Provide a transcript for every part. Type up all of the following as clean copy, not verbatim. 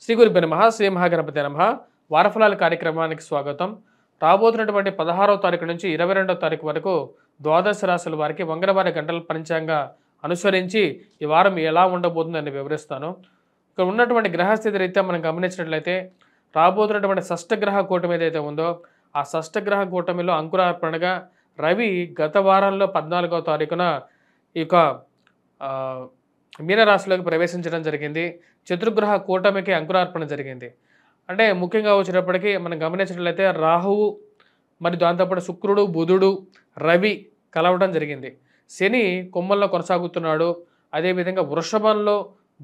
శ్రీ గురుభ్యో నమః. శ్రీ మహాగణపతి నమః. వారఫలాల కార్యక్రమానికి స్వాగతం. రాబోతున్నటువంటి 16వ తారీఖు నుంచి 22వ తారీఖు వరకు ద్వాదశ రాశుల వారికి మంగళవారి గంటల పంచాంగంగా అనుసరించి ఈ వారం ఎలా ఉండబోతుందని వివరిస్తాను. ఇక్కడ ఉన్నటువంటి గ్రహస్థితి రీత్యా మనం గమనించినట్లయితే రాబోతున్నటువంటి షష్టగ్రహ కూటమి ఏదైతే ఉందో ఆ షష్టగ్రహ కూటమిలో అంకురార్పణగా రవి గత వారంలో 14వ తారీఖున ఈ యొక్క మీనరాశిలోకి ప్రవేశించడం జరిగింది. చతుర్గ్రహ కూటమికి అంకురార్పణ జరిగింది. అంటే ముఖ్యంగా వచ్చేటప్పటికి మనం గమనించినట్లయితే రాహువు మరి దాంతోపాటు శుక్రుడు, బుధుడు, రవి కలవడం జరిగింది. శని కొమ్మల్లో కొనసాగుతున్నాడు. అదేవిధంగా వృషభంలో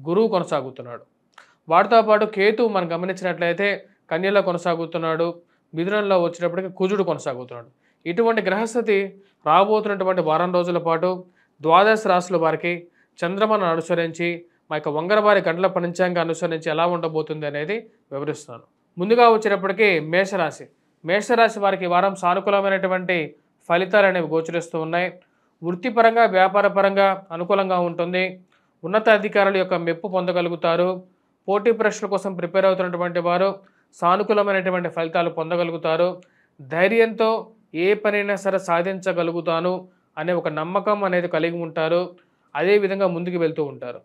గురువు కొనసాగుతున్నాడు. వాటితో పాటు కేతు మనం గమనించినట్లయితే కన్యలో కొనసాగుతున్నాడు. మిథునంలో వచ్చేటప్పటికి కుజుడు కొనసాగుతున్నాడు. ఇటువంటి గ్రహస్థితి రాబోతున్నటువంటి వారం రోజుల పాటు ద్వాదశ రాశుల వారికి చంద్రమను అనుసరించి మా యొక్క వంగరవారి గంటల పంచాంగం అనుసరించి ఎలా ఉండబోతుంది అనేది వివరిస్తాను. ముందుగా వచ్చేటప్పటికి మేషరాశి. మేషరాశి వారికి వారం సానుకూలమైనటువంటి ఫలితాలు అనేవి గోచరిస్తూ ఉన్నాయి. వృత్తిపరంగా వ్యాపారపరంగా అనుకూలంగా ఉంటుంది. ఉన్నత అధికారుల యొక్క మెప్పు పొందగలుగుతారు. పోటీ పరీక్షల కోసం ప్రిపేర్ అవుతున్నటువంటి వారు సానుకూలమైనటువంటి ఫలితాలు పొందగలుగుతారు. ధైర్యంతో ఏ పనైనా సరే సాధించగలుగుతాను అనే ఒక నమ్మకం అనేది కలిగి ఉంటారు. అదే విధంగా ముందుకు వెళ్తూ ఉంటారు.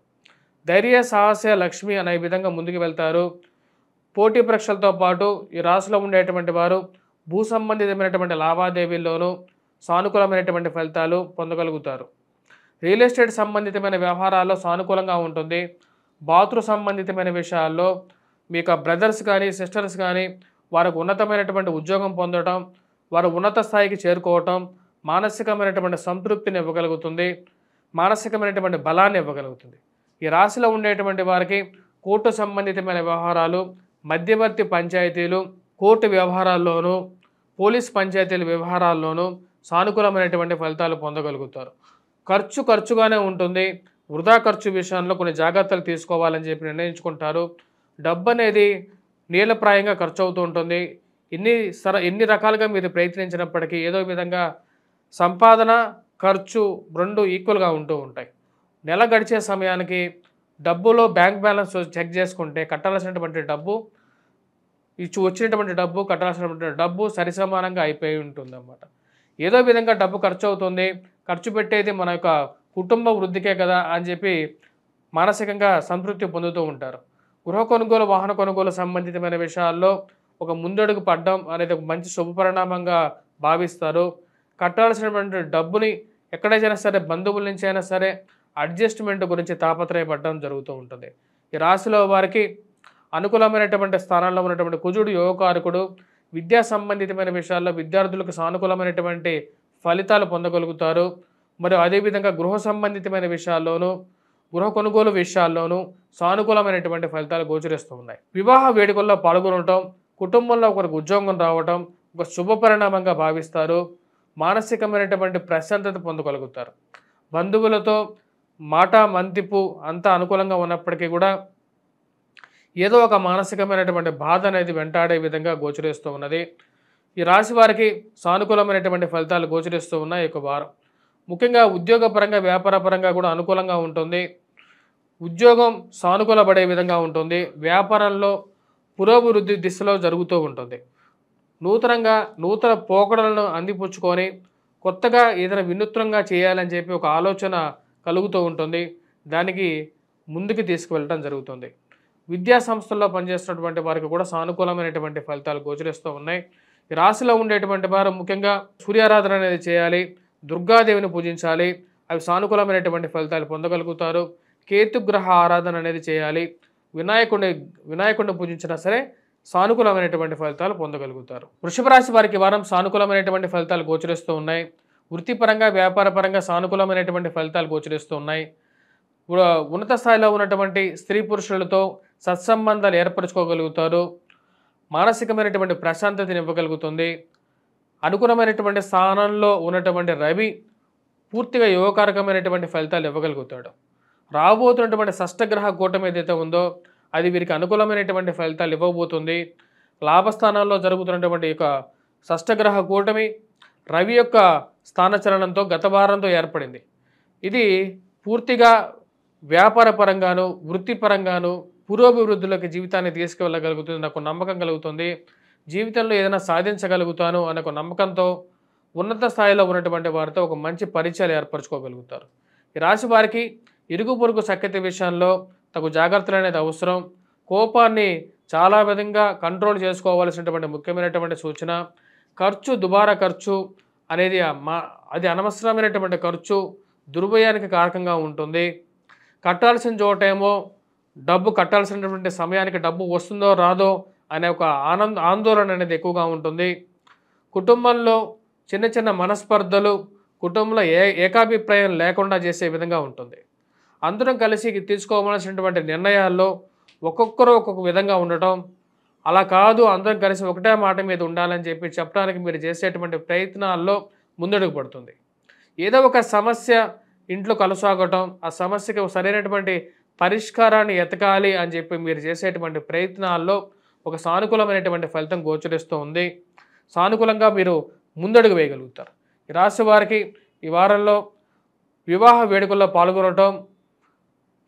ధైర్య సాహస లక్ష్మి అనే విధంగా ముందుకు వెళ్తారు. పోటీ పరీక్షలతో పాటు ఈ రాశిలో ఉండేటువంటి వారు భూ సంబంధితమైనటువంటి లావాదేవీల్లోనూ సానుకూలమైనటువంటి ఫలితాలు పొందగలుగుతారు. రియల్ ఎస్టేట్ సంబంధితమైన వ్యవహారాల్లో సానుకూలంగా ఉంటుంది. బాతృ సంబంధితమైన విషయాల్లో మీ యొక్క బ్రదర్స్ కానీ సిస్టర్స్ కానీ వారికి ఉన్నతమైనటువంటి ఉద్యోగం పొందడం, వారు ఉన్నత స్థాయికి చేరుకోవటం మానసికమైనటువంటి సంతృప్తిని ఇవ్వగలుగుతుంది. మానసికమైనటువంటి బలాన్ని ఇవ్వగలుగుతుంది. ఈ రాశిలో ఉండేటువంటి వారికి కోర్టు సంబంధితమైన వ్యవహారాలు, మధ్యవర్తి పంచాయతీలు, కోర్టు వ్యవహారాల్లోనూ పోలీస్ పంచాయతీల వ్యవహారాల్లోనూ సానుకూలమైనటువంటి ఫలితాలు పొందగలుగుతారు. ఖర్చుగానే ఉంటుంది. వృధా ఖర్చు విషయంలో కొన్ని జాగ్రత్తలు తీసుకోవాలని చెప్పి నిర్ణయించుకుంటారు. డబ్బు అనేది నీలప్రాయంగా ఖర్చు అవుతూ ఉంటుంది. ఎన్ని రకాలుగా మీరు ప్రయత్నించినప్పటికీ ఏదో విధంగా సంపాదన ఖర్చు రెండు ఈక్వల్గా ఉంటూ ఉంటాయి. నెల గడిచే సమయానికి డబ్బులో బ్యాంక్ బ్యాలెన్స్ చెక్ చేసుకుంటే కట్టాల్సినటువంటి డబ్బు వచ్చినటువంటి డబ్బు కట్టాల్సినటువంటి డబ్బు సరిసమానంగా అయిపోయి ఉంటుంది అన్నమాట. ఏదో విధంగా డబ్బు ఖర్చు అవుతుంది. ఖర్చు పెట్టేది మన యొక్క కుటుంబ వృద్ధికే కదా అని చెప్పి మానసికంగా సంతృప్తి పొందుతూ ఉంటారు. గృహ కొనుగోలు, వాహన కొనుగోలు సంబంధితమైన విషయాల్లో ఒక ముందడుగు పడడం అనేది ఒక మంచి శుభపరిణామంగా భావిస్తారు. కట్టాల్సినటువంటి డబ్బుని ఎక్కడైనా సరే బంధువుల నుంచి అయినా సరే అడ్జస్ట్మెంట్ గురించి తాపత్రయపడడం జరుగుతూ ఉంటుంది. ఈ రాశిలో వారికి అనుకూలమైనటువంటి స్థానాల్లో ఉన్నటువంటి కుజుడు యోగకారకుడు. విద్యా సంబంధితమైన విషయాల్లో విద్యార్థులకు సానుకూలమైనటువంటి ఫలితాలు పొందగలుగుతారు. మరియు అదేవిధంగా గృహ సంబంధితమైన విషయాల్లోనూ గృహ కొనుగోలు విషయాల్లోనూ సానుకూలమైనటువంటి ఫలితాలు గోచరిస్తూ ఉన్నాయి. వివాహ వేడుకల్లో పాల్గొనడం, కుటుంబంలో ఒకరికి ఉద్యోగం రావడం ఒక శుభపరిణామంగా భావిస్తారు. మానసికమైనటువంటి ప్రశాంతత పొందగలుగుతారు. బంధువులతో మాట మంతిపు అంతా అనుకూలంగా ఉన్నప్పటికీ కూడా ఏదో ఒక మానసికమైనటువంటి బాధ అనేది వెంటాడే విధంగా గోచరిస్తూ ఉన్నది. ఈ రాశి వారికి సానుకూలమైనటువంటి ఫలితాలు గోచరిస్తూ ఉన్నాయి ఈ వారం. ముఖ్యంగా ఉద్యోగపరంగా వ్యాపారపరంగా కూడా అనుకూలంగా ఉంటుంది. ఉద్యోగం సానుకూలపడే విధంగా ఉంటుంది. వ్యాపారంలో పురోభివృద్ధి దిశలో జరుగుతూ ఉంటుంది. నూతన పోకడలను అందిపుచ్చుకొని కొత్తగా ఏదైనా వినూత్నంగా చేయాలని చెప్పి ఒక ఆలోచన కలుగుతూ ఉంటుంది. దానికి ముందుకు తీసుకువెళ్ళడం జరుగుతుంది. విద్యా సంస్థల్లో పనిచేస్తున్నటువంటి వారికి కూడా సానుకూలమైనటువంటి ఫలితాలు గోచరిస్తూ ఉన్నాయి. ఈ రాశిలో ఉండేటువంటి వారు ముఖ్యంగా సూర్యారాధన అనేది చేయాలి. దుర్గాదేవిని పూజించాలి. అవి సానుకూలమైనటువంటి ఫలితాలు పొందగలుగుతారు. కేతుగ్రహ ఆరాధన అనేది చేయాలి. వినాయకుడిని పూజించినా సరే సానుకూలమైనటువంటి ఫలితాలు పొందగలుగుతారు. వృషభ రాశి వారికి వారం సానుకూలమైనటువంటి ఫలితాలు గోచరిస్తూ ఉన్నాయి. వృత్తిపరంగా వ్యాపారపరంగా సానుకూలమైనటువంటి ఫలితాలు గోచరిస్తూ ఉన్నాయి. ఉన్నత స్థాయిలో ఉన్నటువంటి స్త్రీ పురుషులతో సత్సంబంధాలు ఏర్పరచుకోగలుగుతారు. మానసికమైనటువంటి ప్రశాంతతని ఇవ్వగలుగుతుంది. అనుకూలమైనటువంటి స్థానంలో ఉన్నటువంటి రవి పూర్తిగా యోగకారకమైనటువంటి ఫలితాలు ఇవ్వగలుగుతాడు. రాబోతున్నటువంటి షష్టగ్రహ కూటమి ఏదైతే ఉందో అది వీరికి అనుకూలమైనటువంటి ఫలితాలు ఇవ్వబోతుంది. లాభస్థానాల్లో జరుగుతున్నటువంటి యొక్క షష్టగ్రహ కూటమి రవి యొక్క స్థానచలనంతో గత వారంతో ఏర్పడింది. ఇది పూర్తిగా వ్యాపారపరంగాను వృత్తిపరంగాను పురోభివృద్ధిలోకి జీవితాన్ని తీసుకువెళ్ళగలుగుతుంది, నాకు నమ్మకం కలుగుతుంది. జీవితంలో ఏదైనా సాధించగలుగుతాను అనే ఒక నమ్మకంతో ఉన్నత స్థాయిలో ఉన్నటువంటి వారితో ఒక మంచి పరిచయాలు ఏర్పరచుకోగలుగుతారు. ఈ రాశి వారికి ఇరుగు పొరుగు సఖ్యత విషయంలో తగు జాగ్రత్తలు అనేది అవసరం. కోపాన్ని చాలా విధంగా కంట్రోల్ చేసుకోవాల్సినటువంటి ముఖ్యమైనటువంటి సూచన. ఖర్చు, దుబారా ఖర్చు అనేది అది అనవసరమైనటువంటి ఖర్చు దుర్వ్యయానికి కారకంగా ఉంటుంది. కట్టాల్సిన చోటేమో డబ్బు కట్టాల్సినటువంటి సమయానికి డబ్బు వస్తుందో రాదో అనే ఒక ఆందోళన అనేది ఎక్కువగా ఉంటుంది. కుటుంబంలో చిన్న చిన్న మనస్పర్ధలు కుటుంబంలో ఏకాభిప్రాయం లేకుండా చేసే విధంగా ఉంటుంది. అందరం కలిసి తీసుకోవాల్సినటువంటి నిర్ణయాల్లో ఒక్కొక్కరు ఒక్కొక్క విధంగా ఉండటం, అలా కాదు అందరం కలిసి ఒకటే మాట మీద ఉండాలని చెప్పడానికి మీరు చేసేటువంటి ప్రయత్నాల్లో ముందడుగు పడుతుంది. ఏదో ఒక సమస్య ఇంట్లో కొనసాగటం, ఆ సమస్యకి సరైనటువంటి పరిష్కారాన్ని ఎతకాలి అని చెప్పి మీరు చేసేటువంటి ప్రయత్నాల్లో ఒక సానుకూలమైనటువంటి ఫలితం గోచరిస్తూ ఉంది. సానుకూలంగా మీరు ముందడుగు వేయగలుగుతారు. ఈ రాశి వారికి ఈ వారంలో వివాహ వేడుకల్లో పాల్గొనటం,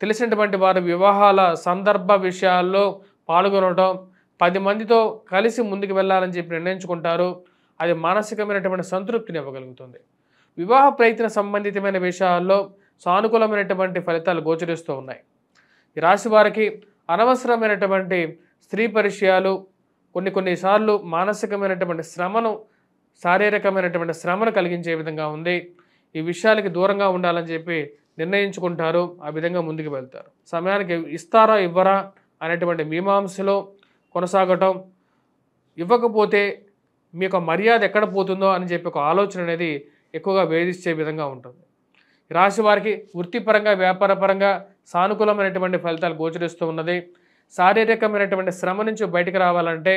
తెలిసినటువంటి వారి వివాహాల సందర్భ విషయాల్లో పాల్గొనటం, 10 మందితో కలిసి ముందుకు వెళ్ళాలని చెప్పి నిర్ణయించుకుంటారు. అది మానసికమైనటువంటి సంతృప్తిని ఇవ్వగలుగుతుంది. వివాహ ప్రయత్న సంబంధితమైన విషయాల్లో సానుకూలమైనటువంటి ఫలితాలు గోచరిస్తూ ఉన్నాయి. ఈ రాశి వారికి అనవసరమైనటువంటి స్త్రీ పరిచయాలు కొన్నిసార్లు మానసికమైనటువంటి శ్రమను, శారీరకమైనటువంటి శ్రమను కలిగించే విధంగా ఉంది. ఈ విషయాలకి దూరంగా ఉండాలని చెప్పి నిర్ణయించుకుంటారు. ఆ విధంగా ముందుకు వెళ్తారు. సమయానికి ఇస్తారా ఇవ్వరా అనేటువంటి మీమాంసలో కొనసాగటం, ఇవ్వకపోతే మీకు మర్యాద ఎక్కడ పోతుందో అని చెప్పి ఒక ఆలోచన అనేది ఎక్కువగా వేధించే విధంగా ఉంటుంది. రాశి వారికి వృత్తిపరంగా, వ్యాపారపరంగా సానుకూలమైనటువంటి ఫలితాలు గోచరిస్తూ ఉన్నది. శారీరకమైనటువంటి శ్రమ నుంచి బయటకు రావాలంటే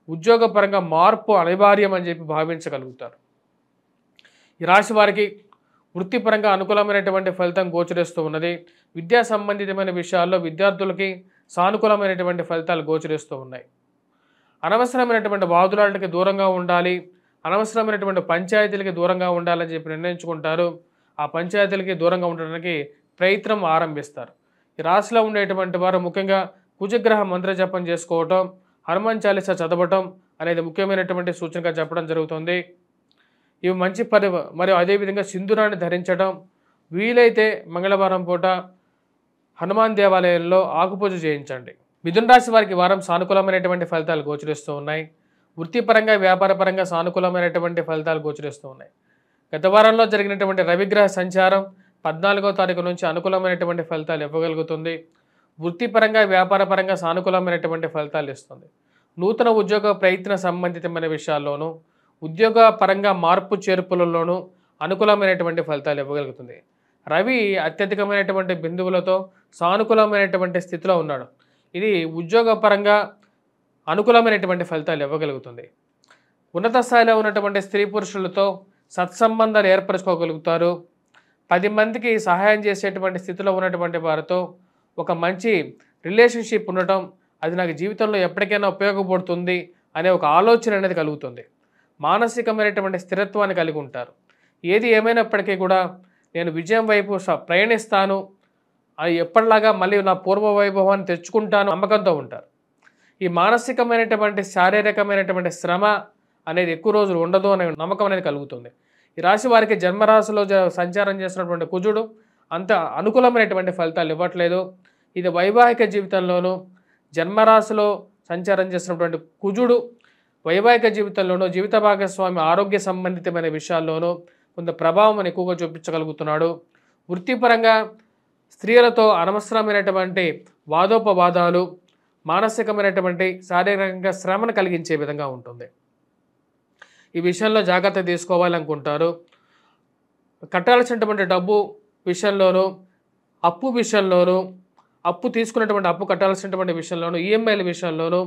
ఉద్యోగపరంగా మార్పు అనివార్యం అని చెప్పి భావించగలుగుతారు. ఈ రాశి వారికి వృత్తిపరంగా అనుకూలమైనటువంటి ఫలితం గోచరిస్తూ ఉన్నది. విద్యా సంబంధితమైన విషయాల్లో విద్యార్థులకి సానుకూలమైనటువంటి ఫలితాలు గోచరిస్తూ ఉన్నాయి. అనవసరమైనటువంటి వాదులాటకి దూరంగా ఉండాలి, అనవసరమైనటువంటి పంచాయతీలకి దూరంగా ఉండాలని చెప్పి నిర్ణయించుకుంటారు. ఆ పంచాయతీలకి దూరంగా ఉండడానికి ప్రయత్నం ఆరంభిస్తారు. ఈ రాశిలో ఉండేటువంటి వారు ముఖ్యంగా కుజగ్రహ మంత్ర జపం చేసుకోవటం, హనుమాన్ చాలీసా చదవటం అనేది ముఖ్యమైనటువంటి సూచనగా చెప్పడం జరుగుతుంది. ఇవి మంచి మరియు అదేవిధంగా సింధూరాన్ని ధరించడం, వీలైతే మంగళవారం పూట హనుమాన్ దేవాలయంలో ఆకుపూజ చేయించండి. మిథున రాశి వారికి వారం సానుకూలమైనటువంటి ఫలితాలు గోచరిస్తూ ఉన్నాయి. వృత్తిపరంగా, వ్యాపారపరంగా సానుకూలమైనటువంటి ఫలితాలు గోచరిస్తూ ఉన్నాయి. గత వారంలో జరిగినటువంటి రవిగ్రహ సంచారం 14వ తారీఖు నుంచి అనుకూలమైనటువంటి ఫలితాలు ఇవ్వగలుగుతుంది. వృత్తిపరంగా, వ్యాపారపరంగా సానుకూలమైనటువంటి ఫలితాలు ఇస్తుంది. నూతన ఉద్యోగ ప్రయత్న సంబంధితమైన విషయాల్లోనూ, ఉద్యోగ పరంగా మార్పు చేర్పులలోనూ అనుకూలమైనటువంటి ఫలితాలు ఇవ్వగలుగుతుంది. రవి అత్యధికమైనటువంటి బిందువులతో సానుకూలమైనటువంటి స్థితిలో ఉన్నాడు. ఇది ఉద్యోగపరంగా అనుకూలమైనటువంటి ఫలితాలు ఇవ్వగలుగుతుంది. ఉన్నత స్థాయిలో ఉన్నటువంటి స్త్రీ పురుషులతో సత్సంబంధాలు ఏర్పరచుకోగలుగుతారు. 10 మందికి సహాయం చేసేటువంటి స్థితిలో ఉన్నటువంటి వారితో ఒక మంచి రిలేషన్షిప్ ఉండటం, అది నాకు జీవితంలో ఎప్పటికైనా ఉపయోగపడుతుంది అనే ఒక ఆలోచన అనేది కలుగుతుంది. మానసికమైనటువంటి స్థిరత్వాన్ని కలిగి ఉంటారు. ఏది ఏమైనప్పటికీ కూడా నేను విజయం వైపు ప్రయాణిస్తాను, అది ఎప్పటిలాగా మళ్ళీ నా పూర్వ వైభవాన్ని తెచ్చుకుంటాను నమ్మకంతో ఉంటారు. ఈ మానసికమైనటువంటి, శారీరకమైనటువంటి శ్రమ అనేది ఎక్కువ రోజులు ఉండదు అనే నమ్మకం అనేది కలుగుతుంది. ఈ రాశి వారికి జన్మరాశిలో సంచారం చేసినటువంటి కుజుడు అంత అనుకూలమైనటువంటి ఫలితాలు ఇవ్వట్లేదు. ఇది వైవాహిక జీవితంలోనూ, జన్మరాశిలో సంచారం చేసినటువంటి కుజుడు వైవాహిక జీవితంలోనూ, జీవిత భాగస్వామి ఆరోగ్య సంబంధితమైన విషయాల్లోనూ కొంత ప్రభావం ఎక్కువగా చూపించగలుగుతున్నాడు. వృత్తిపరంగా స్త్రీలతో అనవసరమైనటువంటి వాదోపవాదాలు, మానసికమైనటువంటి, శారీరకంగా శ్రమను కలిగించే విధంగా ఉంటుంది. ఈ విషయంలో జాగ్రత్త తీసుకోవాలనుకుంటారు. కట్టాల్సినటువంటి డబ్బు విషయంలోనూ, అప్పు విషయంలోనూ, అప్పు తీసుకున్నటువంటి అప్పు కట్టాల్సినటువంటి విషయంలోనూ, ఈఎంఐల విషయంలోనూ,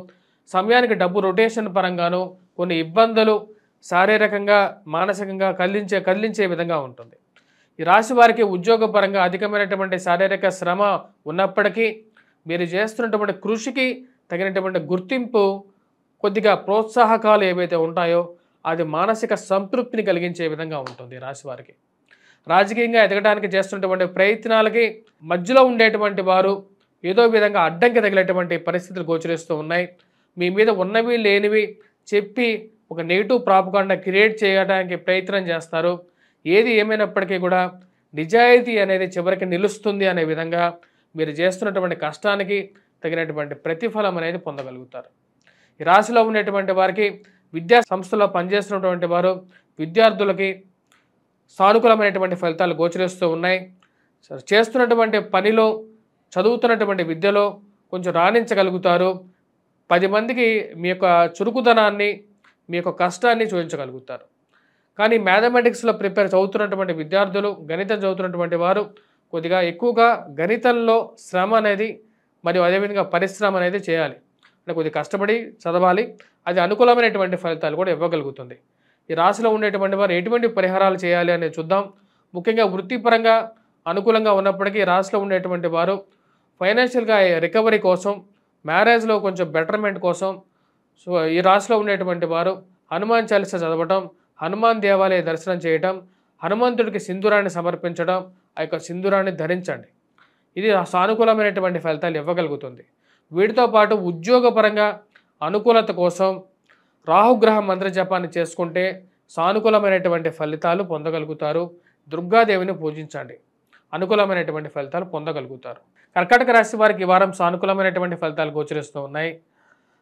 సమయానికి డబ్బు రొటేషన్ పరంగాను కొన్ని ఇబ్బందులు శారీరకంగా, మానసికంగా కదిలించే విధంగా ఉంటుంది. ఈ రాశి వారికి ఉద్యోగపరంగా అధికమైనటువంటి శారీరక శ్రమ ఉన్నప్పటికీ మీరు చేస్తున్నటువంటి కృషికి తగినటువంటి గుర్తింపు, కొద్దిగా ప్రోత్సాహకాలు ఏవైతే ఉంటాయో అది మానసిక సంతృప్తిని కలిగించే విధంగా ఉంటుంది. రాశి వారికి రాజకీయంగా ఎదగడానికి చేస్తున్నటువంటి ప్రయత్నాలకి మధ్యలో ఉండేటువంటి వారు ఏదో విధంగా అడ్డంకి తగిలేటువంటి పరిస్థితులు గోచరిస్తూ ఉన్నాయి. మీ మీద ఉన్నవి లేనివి చెప్పి ఒక నెగిటివ్ ప్రాపగాండా క్రియేట్ చేయడానికి ప్రయత్నం చేస్తారు. ఏది ఏమైనప్పటికీ కూడా నిజాయితీ అనేది చివరికి నిలుస్తుంది అనే విధంగా మీరు చేస్తున్నటువంటి కష్టానికి తగినటువంటి ప్రతిఫలం అనేది పొందగలుగుతారు. ఈ రాశిలో ఉన్నటువంటి వారికి విద్యా సంస్థలో పనిచేస్తున్నటువంటి వారు విద్యార్థులకి సానుకూలమైనటువంటి ఫలితాలు గోచరిస్తూ ఉన్నాయి. చేస్తున్నటువంటి పనిలో చదువుతున్నటువంటి విద్యలో కొంచెం రాణించగలుగుతారు. 10 మందికి మీ యొక్క చురుకుదనాన్ని మీ యొక్క కష్టాన్ని చూపించగలుగుతారు. కానీ మ్యాథమెటిక్స్లో చదువుతున్నటువంటి విద్యార్థులు గణితం చదువుతున్నటువంటి వారు కొద్దిగా ఎక్కువగా గణితంలో శ్రమ అనేది మరియు అదేవిధంగా పరిశ్రమ అనేది చేయాలి. అంటే కొద్దిగా కష్టపడి చదవాలి. అది అనుకూలమైనటువంటి ఫలితాలు కూడా ఇవ్వగలుగుతుంది. ఈ రాశిలో ఉండేటువంటి వారు ఎటువంటి పరిహారాలు చేయాలి అనేది చూద్దాం. ముఖ్యంగా వృత్తిపరంగా అనుకూలంగా ఉన్నప్పటికీ రాశిలో ఉండేటువంటి వారు ఫైనాన్షియల్గా రికవరీ కోసం, మ్యారేజ్లో కొంచెం బెటర్మెంట్ కోసం ఈ రాశిలో ఉండేటువంటి వారు హనుమాన్ చాలీసా చదవటం, హనుమాన్ దేవాలయ దర్శనం చేయటం, హనుమంతుడికి సింధూరాన్ని సమర్పించడం, ఆ యొక్క సింధూరాన్ని ధరించండి. ఇది సానుకూలమైనటువంటి ఫలితాలు ఇవ్వగలుగుతుంది. వీటితో పాటు ఉద్యోగపరంగా అనుకూలత కోసం రాహుగ్రహ మంత్ర జపాన్ని చేసుకుంటే సానుకూలమైనటువంటి ఫలితాలు పొందగలుగుతారు. దుర్గాదేవిని పూజించండి, అనుకూలమైనటువంటి ఫలితాలు పొందగలుగుతారు. కర్కాటక రాశి వారికి ఈ వారం సానుకూలమైనటువంటి ఫలితాలు గోచరిస్తూ ఉన్నాయి.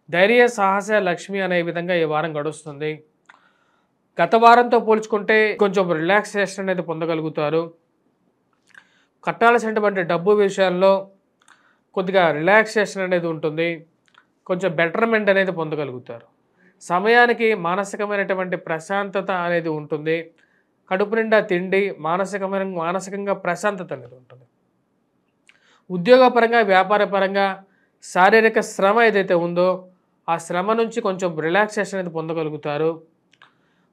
ధైర్య, సాహస, లక్ష్మి అనే విధంగా ఈ వారం గడుస్తుంది. గత వారంతో పోల్చుకుంటే కొంచెం రిలాక్సేషన్ అనేది పొందగలుగుతారు. కట్టాల్సినటువంటి డబ్బు విషయాల్లో కొద్దిగా రిలాక్సేషన్ అనేది ఉంటుంది. కొంచెం బెటర్మెంట్ అనేది పొందగలుగుతారు. సమయానికి మానసికమైనటువంటి ప్రశాంతత అనేది ఉంటుంది. కడుపు నిండా తిండి, మానసికంగా ప్రశాంతత అనేది ఉంటుంది. ఉద్యోగపరంగా, వ్యాపారపరంగా శారీరక శ్రమ ఏదైతే ఉందో ఆ శ్రమ నుంచి కొంచెం రిలాక్సేషన్ అనేది పొందగలుగుతారు.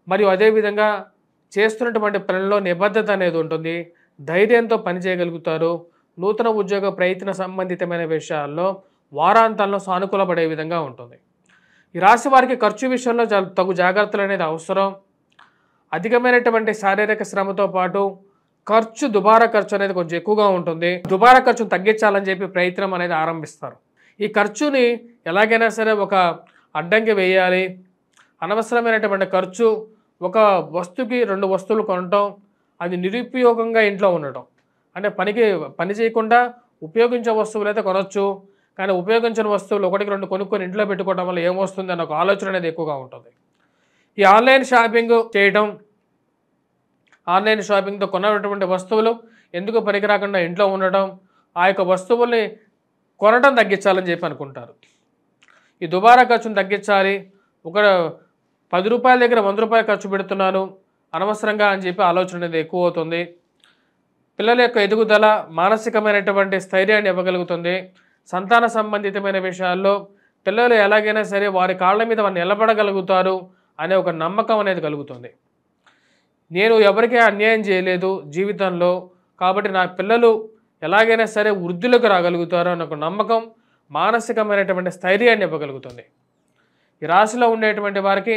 మరియు అదేవిధంగా చేస్తున్నటువంటి పనుల్లో నిబద్ధత అనేది ఉంటుంది. ధైర్యంతో పనిచేయగలుగుతారు. నూతన ఉద్యోగ ప్రయత్న సంబంధితమైన విషయాల్లో వారాంతాల్లో సానుకూలపడే విధంగా ఉంటుంది. ఈ రాశి వారికి ఖర్చు విషయంలో తగు జాగ్రత్తలు అనేది అవసరం. అధికమైనటువంటి శారీరక శ్రమతో పాటు దుబారా ఖర్చు అనేది కొంచెం ఎక్కువగా ఉంటుంది. దుబారా ఖర్చును తగ్గించాలని చెప్పి ప్రయత్నం అనేది ఆరంభిస్తారు. ఈ ఖర్చుని ఎలాగైనా సరే ఒక అడ్డంకి వేయాలి. అనవసరమైనటువంటి ఖర్చు, ఒక వస్తువుకి 2 వస్తువులు కొనటం, అది నిరుపయోగంగా ఇంట్లో ఉండటం. అంటే పని చేయకుండా ఉపయోగించే వస్తువులు అయితే కొనవచ్చు, కానీ ఉపయోగించిన వస్తువులు 1-2 కొనుక్కొని ఇంట్లో పెట్టుకోవడం వల్ల ఏమొస్తుంది అన్న ఒక ఆలోచన అనేది ఎక్కువగా ఉంటుంది. ఈ ఆన్లైన్ షాపింగ్ చేయడం, ఆన్లైన్ షాపింగ్తో కొన్నటువంటి వస్తువులు ఎందుకు పనికిరాకుండా ఇంట్లో ఉండటం, ఆ యొక్క వస్తువుల్ని కొనడం తగ్గించాలని చెప్పి అనుకుంటారు. ఈ దుబారా ఖర్చును తగ్గించాలి. ఒక 10 రూపాయల దగ్గర 100 రూపాయలు ఖర్చు పెడుతున్నాను అనవసరంగా అని చెప్పి ఆలోచన అనేది ఎక్కువ అవుతుంది. పిల్లల యొక్క ఎదుగుదల మానసికమైనటువంటి స్థైర్యాన్ని ఇవ్వగలుగుతుంది. సంతాన సంబంధితమైన విషయాల్లో పిల్లలు ఎలాగైనా సరే వారి కాళ్ళ మీద వారు నిలబడగలుగుతారు అనే ఒక నమ్మకం అనేది కలుగుతుంది. నేను ఎవరికీ అన్యాయం చేయలేదు జీవితంలో, కాబట్టి నా పిల్లలు ఎలాగైనా సరే వృద్ధులకు రాగలుగుతారు అనే ఒక నమ్మకం, మానసికమైనటువంటి స్థైర్యాన్ని ఇవ్వగలుగుతుంది. ఈ రాశిలో ఉండేటువంటి వారికి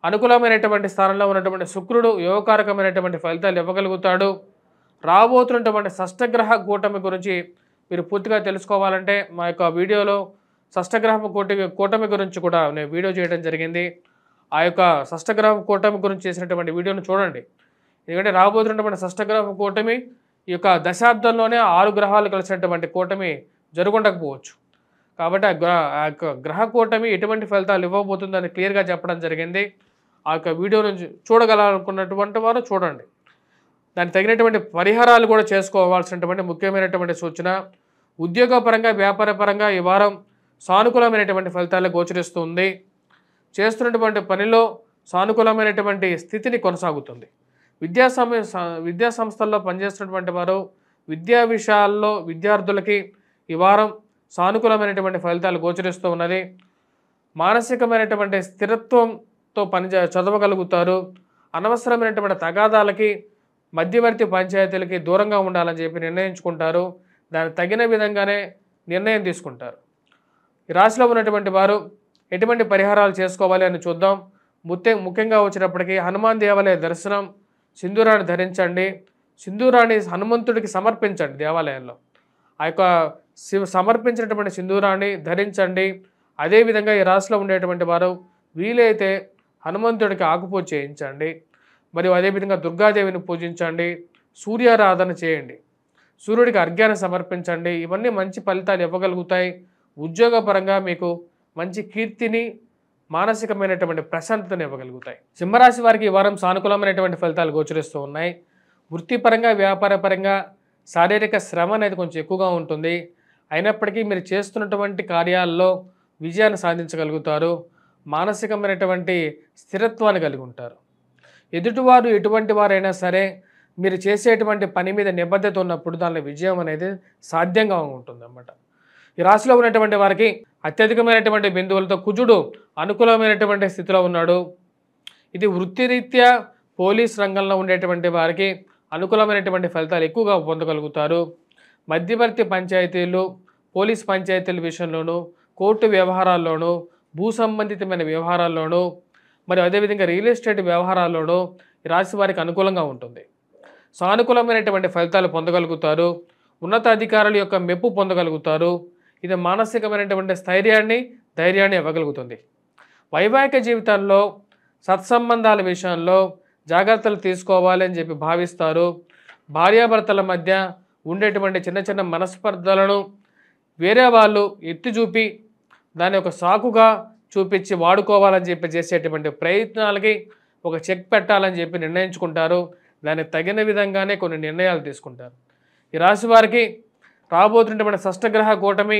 అనుకూలమైనటువంటి స్థానంలో ఉన్నటువంటి శుక్రుడు యోగకారకమైనటువంటి ఫలితాలు ఇవ్వగలుగుతాడు. రాబోతున్నటువంటి షష్టగ్రహ కూటమి గురించి మీరు పూర్తిగా తెలుసుకోవాలంటే మా యొక్క వీడియోలో షష్టగ్రహ కూటమి గురించి కూడా నేను వీడియో చేయడం జరిగింది. ఆ యొక్క షష్టగ్రహ కూటమి గురించి చేసినటువంటి వీడియోను చూడండి. ఎందుకంటే రాబోతున్నటువంటి షష్టగ్రహ కూటమి ఈ యొక్క దశాబ్దంలోనే 6 గ్రహాలు కలిసినటువంటి కూటమి జరుగుండకపోవచ్చు. కాబట్టి ఆ యొక్క గ్రహ కూటమి ఎటువంటి ఫలితాలు ఇవ్వబోతుందని క్లియర్గా చెప్పడం జరిగింది. ఆ యొక్క వీడియోను చూడగలనుకున్నటువంటి వారు చూడండి. దానికి తగినటువంటి పరిహారాలు కూడా చేసుకోవాల్సినటువంటి ముఖ్యమైనటువంటి సూచన. ఉద్యోగపరంగా, వ్యాపారపరంగా ఈ వారం సానుకూలమైనటువంటి ఫలితాలు గోచరిస్తుంది. చేస్తున్నటువంటి పనిలో సానుకూలమైనటువంటి స్థితిని కొనసాగుతుంది. విద్యా సంస్థల్లో పనిచేస్తున్నటువంటి వారు విద్యా విషయాల్లో విద్యార్థులకి ఈ వారం సానుకూలమైనటువంటి ఫలితాలు గోచరిస్తూ ఉన్నది. మానసికమైనటువంటి స్థిరత్వంతో చదవగలుగుతారు. అనవసరమైనటువంటి తగాదాలకి, మధ్యవర్తి పంచాయతీలకి దూరంగా ఉండాలని చెప్పి నిర్ణయించుకుంటారు. దానికి తగిన విధంగానే నిర్ణయం తీసుకుంటారు. ఈ రాశిలో ఉన్నటువంటి వారు ఎటువంటి పరిహారాలు చేసుకోవాలి అని చూద్దాం. ముఖ్యంగా వచ్చినప్పటికీ హనుమాన్ దేవాలయ దర్శనం, సింధూరాన్ని ధరించండి. సింధూరాన్ని హనుమంతుడికి సమర్పించండి దేవాలయంలో. ఆ యొక్క సమర్పించినటువంటి సింధూరాన్ని ధరించండి. అదేవిధంగా ఈ రాశిలో ఉండేటువంటి వారు వీలైతే హనుమంతుడికి ఆకుపూజ చేయించండి. మరియు అదేవిధంగా దుర్గాదేవిని పూజించండి, సూర్యారాధన చేయండి, సూర్యుడికి అర్ఘ్యాన్ని సమర్పించండి. ఇవన్నీ మంచి ఫలితాలు ఇవ్వగలుగుతాయి. ఉద్యోగపరంగా మీకు మంచి కీర్తిని, మానసికమైనటువంటి ప్రశాంతతను ఇవ్వగలుగుతాయి. సింహరాశి వారికి ఈ వారం సానుకూలమైనటువంటి ఫలితాలు గోచరిస్తూ ఉన్నాయి. వృత్తిపరంగా, వ్యాపారపరంగా శారీరక శ్రమ అనేది కొంచెం ఎక్కువగా ఉంటుంది. అయినప్పటికీ మీరు చేస్తున్నటువంటి కార్యాల్లో విజయాన్ని సాధించగలుగుతారు. మానసికమైనటువంటి స్థిరత్వాన్ని కలిగి ఉంటారు. ఎదుటివారు ఎటువంటి వారైనా సరే మీరు చేసేటువంటి పని మీద నిబద్ధత ఉన్నప్పుడు దానిలో విజయం అనేది సాధ్యంగా ఉంటుందన్నమాట. ఈ రాశిలో ఉన్నటువంటి వారికి అత్యధికమైనటువంటి బిందువులతో కుజుడు అనుకూలమైనటువంటి స్థితిలో ఉన్నాడు. ఇది వృత్తిరీత్యా పోలీస్ రంగంలో ఉండేటువంటి వారికి అనుకూలమైనటువంటి ఫలితాలు ఎక్కువగా పొందగలుగుతారు. మధ్యవర్తి పంచాయతీలు, పోలీస్ పంచాయతీల విషయంలోనూ, కోర్టు వ్యవహారాల్లోనూ, భూ సంబంధితమైన వ్యవహారాల్లోనూ, మరియు అదేవిధంగా రియల్ ఎస్టేట్ వ్యవహారాల్లోనూ ఈ రాశి వారికి అనుకూలంగా ఉంటుంది. సానుకూలమైనటువంటి ఫలితాలు పొందగలుగుతారు. ఉన్నతాధికారుల యొక్క మెప్పు పొందగలుగుతారు. ఇది మానసికమైనటువంటి స్థైర్యాన్ని, ధైర్యాన్ని ఇవ్వగలుగుతుంది. వైవాహిక జీవితంలో సత్సంబంధాల విషయంలో జాగ్రత్తలు తీసుకోవాలి అని చెప్పి భావిస్తారు. భార్యాభర్తల మధ్య ఉండేటువంటి చిన్న చిన్న మనస్పర్ధలను వేరే వాళ్ళు ఎత్తి చూపి దాన్ని ఒక సాకుగా చూపించి వాడుకోవాలని చెప్పి చేసేటువంటి ప్రయత్నాలకి ఒక చెక్ పెట్టాలని చెప్పి నిర్ణయించుకుంటారు. దానికి తగిన విధంగానే కొన్ని నిర్ణయాలు తీసుకుంటారు. ఈ రాశి వారికి రాబోతున్నటువంటి షష్టగ్రహ కూటమి